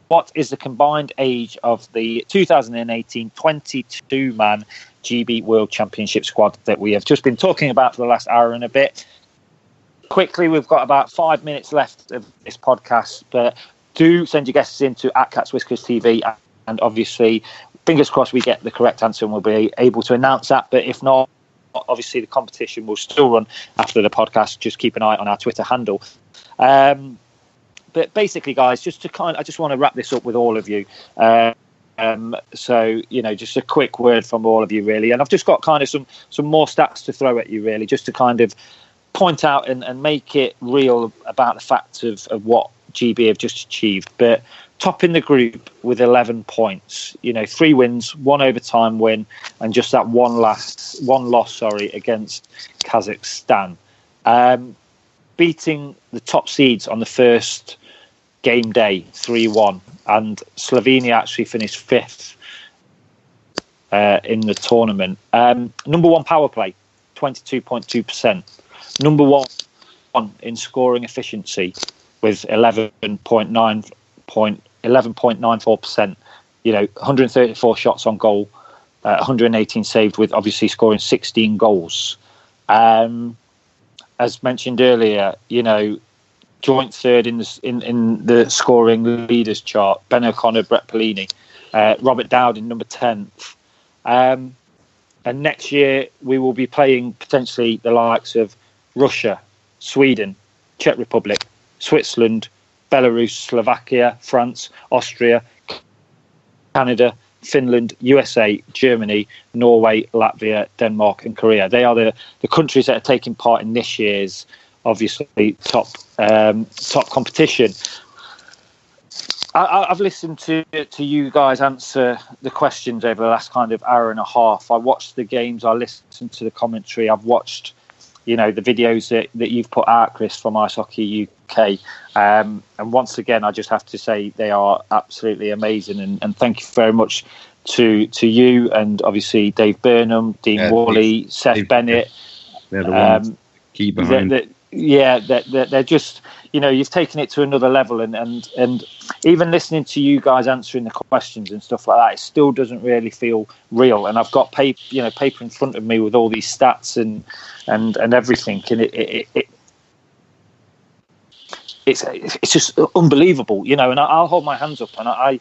what is the combined age of the 2018 22-man GB World Championship squad that we have just been talking about for the last hour and a bit? Quickly, we've got about 5 minutes left of this podcast, but do send your guesses into @CatsWhiskers TV, and obviously, fingers crossed we get the correct answer and we'll be able to announce that. But if not, obviously the competition will still run after the podcast. Just keep an eye on our Twitter handle. But basically, guys, I just want to wrap this up with all of you. So, just a quick word from all of you, really. And I've just got kind of some more stats to throw at you, really, just to kind of point out and make it real about the fact of what GB have just achieved. But top in the group with 11 points, 3 wins, 1 overtime win, and just that one loss against Kazakhstan. Beating the top seeds on the first game day 3-1, and Slovenia actually finished 5th in the tournament. Number 1 power play, 22.2%. Number 1 in scoring efficiency with 11.94%. 134 shots on goal, 118 saved, with obviously scoring 16 goals. As mentioned earlier, joint third in the scoring leaders chart. Ben O'Connor, Brett Pelini, Robert Dowden, number 10th. And next year we will be playing potentially the likes of Russia, Sweden, Czech Republic, Switzerland, Belarus, Slovakia, France, Austria, Canada, Finland, USA, Germany, Norway, Latvia, Denmark and Korea. They are the countries that are taking part in this year's, obviously, top competition. I've listened to you guys answer the questions over the last kind of hour and a half. I watched the games, I listened to the commentary, I've watched the videos that you've put out, Chris, from Ice Hockey UK. And once again, I just have to say they are absolutely amazing. And thank you very much to you and obviously Dave Burnham, Dean Worley, Seth Bennett. They're the ones key behind. They're just, you've taken it to another level. And even listening to you guys answering the questions and stuff like that, it still doesn't really feel real. And I've got paper in front of me with all these stats and everything, and it's just unbelievable, And I'll hold my hands up. And I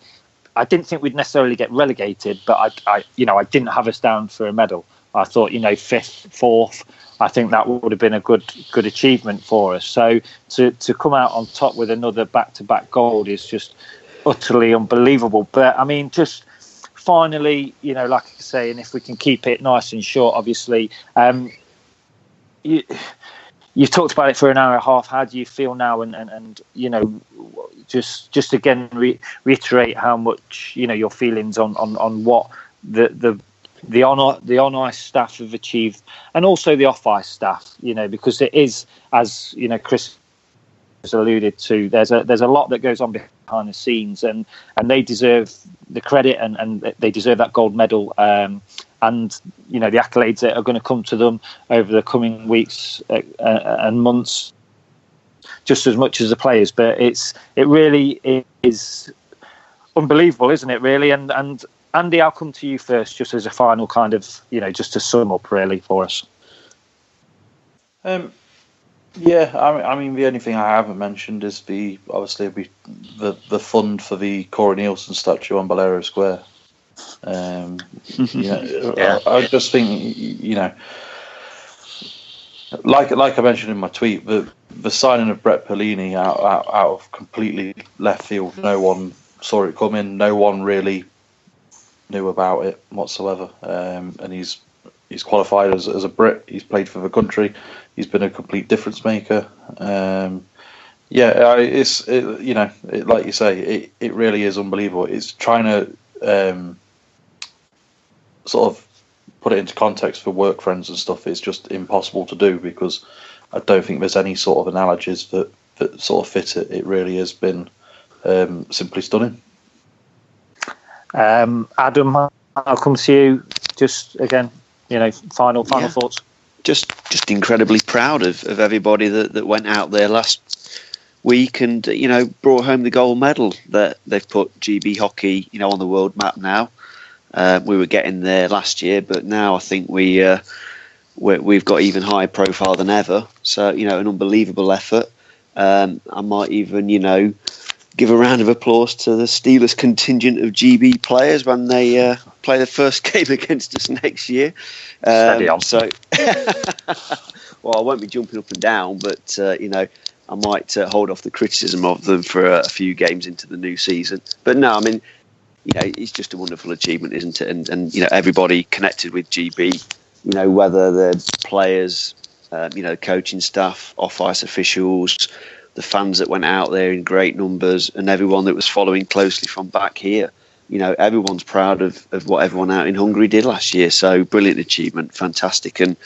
didn't think we'd necessarily get relegated, but I didn't have us down for a medal. I thought, 5th, 4th. I think that would have been a good achievement for us. So to come out on top with another back-to-back gold is just utterly unbelievable. But I mean, just finally, like I say, and if we can keep it nice and short, obviously, you've talked about it for an hour and a half. How do you feel now? And just again reiterate how much your feelings on what the on ice staff have achieved, and also the off ice staff. Because it is, as Chris has alluded to, there's a lot that goes on behind the scenes, and they deserve the credit and they deserve that gold medal. And the accolades that are going to come to them over the coming weeks and months, just as much as the players. But it really is unbelievable, isn't it? Really, and Andy, I'll come to you first, just as a final kind of, just to sum up, really, for us. I mean, the only thing I haven't mentioned is the fund for the Corey Nielsen statue on Bolero Square. I just think, like I mentioned in my tweet, the signing of Brett Pelini out of completely left field, no one saw it coming, no one really knew about it whatsoever, and he's qualified as a Brit. He's played for the country. He's been a complete difference maker. Like you say, it really is unbelievable. It's trying to sort of put it into context for work friends and stuff, it's just impossible to do, because I don't think there's any sort of analogies that sort of fit it. It really has been simply stunning. Adam, I'll come to you. Just again, final thoughts. Just incredibly proud of everybody that went out there last week and brought home the gold medal. That they've put GB hockey on the world map now. We were getting there last year, but now I think we've got even higher profile than ever. So an unbelievable effort. I might even give a round of applause to the Steelers contingent of GB players when they play the first game against us next year. So, well, I won't be jumping up and down, but I might hold off the criticism of them for a few games into the new season. But no, I mean, it's just a wonderful achievement, isn't it? And everybody connected with GB, whether the players, coaching staff, off-ice officials, the fans that went out there in great numbers, and everyone that was following closely from back here. Everyone's proud of what everyone out in Hungary did last year. So brilliant achievement, fantastic, and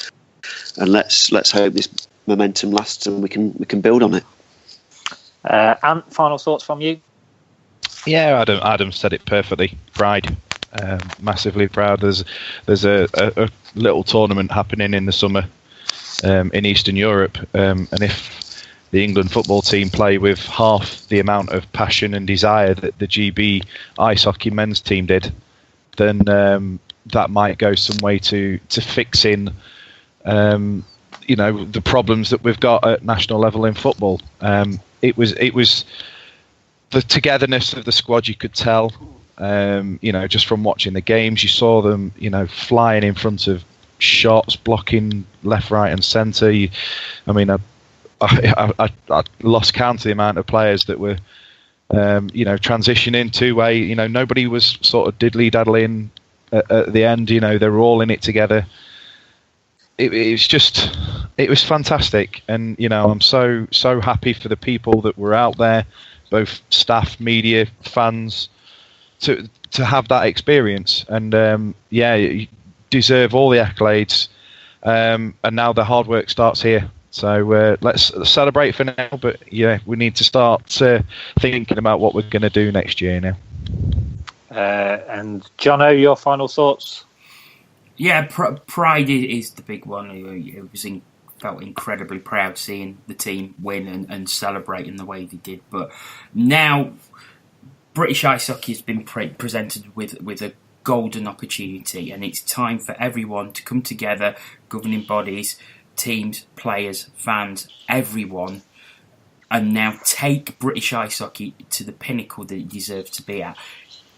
let's hope this momentum lasts and we can build on it. Ant, final thoughts from you? Yeah, Adam said it perfectly. Pride, massively proud. There's a little tournament happening in the summer in Eastern Europe, and if the England football team play with half the amount of passion and desire that the GB ice hockey men's team did, then that might go some way to fixing the problems that we've got at national level in football. It was the togetherness of the squad, you could tell. Just from watching the games, you saw them flying in front of shots, blocking left, right and centre. I lost count of the amount of players that were, transitioning two-way. Nobody was sort of diddly-daddling at the end. They were all in it together. It was fantastic. And, I'm so happy for the people that were out there, both staff, media, fans, to have that experience. And, you deserve all the accolades. And now the hard work starts here. So let's celebrate for now, but we need to start thinking about what we're going to do next year now. And Jono, your final thoughts? Yeah, pride is the big one. It felt incredibly proud seeing the team win and celebrating the way they did. But now British ice hockey has been presented with a golden opportunity, and it's time for everyone to come together, governing bodies, teams, players, fans, everyone, and now take British ice hockey to the pinnacle that it deserves to be at.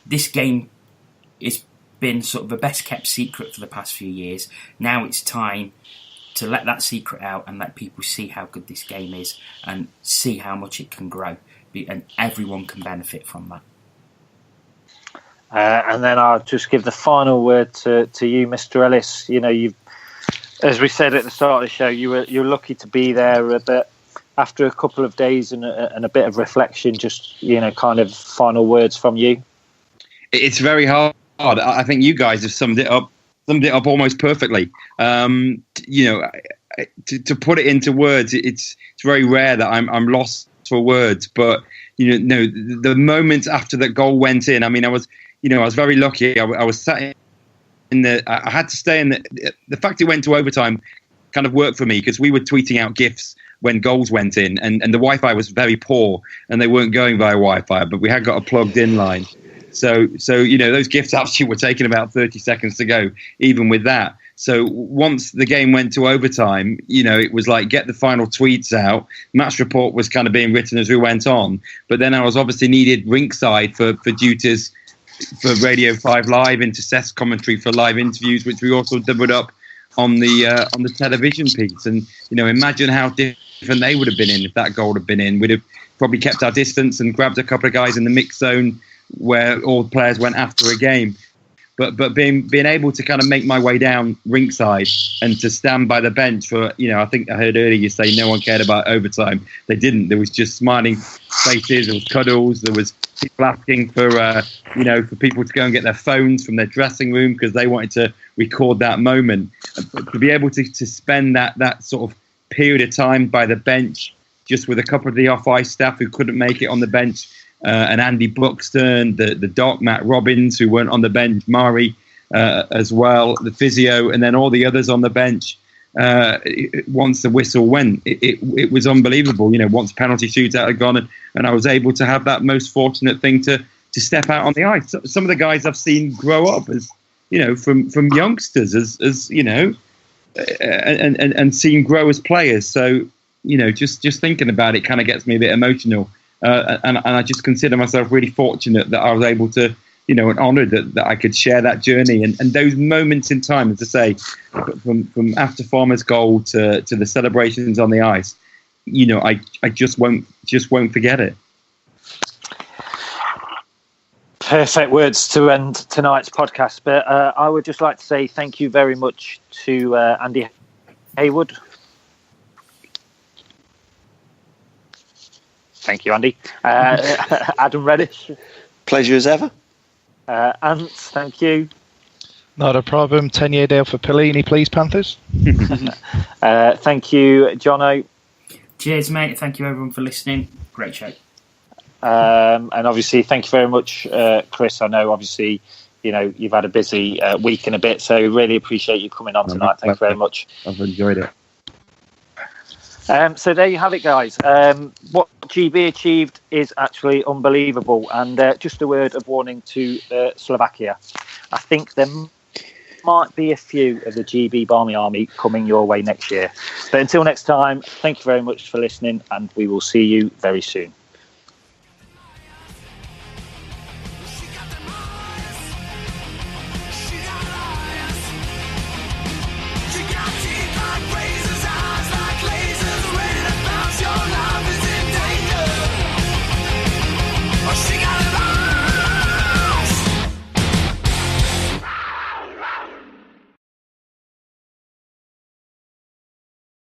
This game has been sort of a best kept secret for the past few years. Now it's time to let that secret out and let people see how good this game is and see how much it can grow, and everyone can benefit from that. And then I'll just give the final word to you, Mr. Ellis. You've, as we said at the start of the show, you're lucky to be there, but after a couple of days and a bit of reflection, just kind of final words from you. It's very hard. I think you guys have summed it up almost perfectly. To put it into words, it's very rare that I'm lost for words. But the moments after that goal went in, I was very lucky. I was sat I had to stay in the fact it went to overtime kind of worked for me, because we were tweeting out GIFs when goals went in, and the Wi-Fi was very poor and they weren't going via Wi-Fi, but we had got a plugged in line. So those GIFs actually were taking about 30 seconds to go, even with that. So once the game went to overtime, it was like get the final tweets out. Match report was kind of being written as we went on. But then I was obviously needed rinkside for duties for Radio 5 Live, into Seth's commentary for live interviews, which we also doubled up on the television piece. And imagine how different they would have been if that goal had been in. We'd have probably kept our distance and grabbed a couple of guys in the mix zone where all the players went after a game. But being able to kind of make my way down rinkside and to stand by the bench for, I think I heard earlier you say no one cared about overtime. They didn't. There was just smiling faces, there was cuddles, there was people asking for for people to go and get their phones from their dressing room because they wanted to record that moment. But to be able to spend that sort of period of time by the bench, just with a couple of the off-ice staff who couldn't make it on the bench, and Andy Buxton, the doc, Matt Robbins, who weren't on the bench, Mari as well, the physio, and then all the others on the bench. Once the whistle went, it was unbelievable. Once penalty shootout had gone, and I was able to have that most fortunate thing to step out on the ice. Some of the guys I've seen grow up as from youngsters, as and seen grow as players. So just thinking about it kind of gets me a bit emotional, and I just consider myself really fortunate that I was able to. And honoured that I could share that journey and those moments in time, as I say, from after Farmer's goal to the celebrations on the ice. I just won't forget it. Perfect words to end tonight's podcast. But I would just like to say thank you very much to Andy Haywood. Thank you, Andy. Adam Reddish. Pleasure as ever. Ant, thank you. Not a problem. 10-year deal for Pellini, please, Panthers. Thank you, Jono. Cheers, mate. Thank you, everyone, for listening. Great show. And obviously, thank you very much, Chris. I know, obviously, you've had a busy week and a bit, so really appreciate you coming on tonight. Thank you very much. I've enjoyed it. So there you have it, guys. What GB achieved is actually unbelievable. And just a word of warning to Slovakia. I think there might be a few of the GB Barmy Army coming your way next year. But until next time, thank you very much for listening, and we will see you very soon.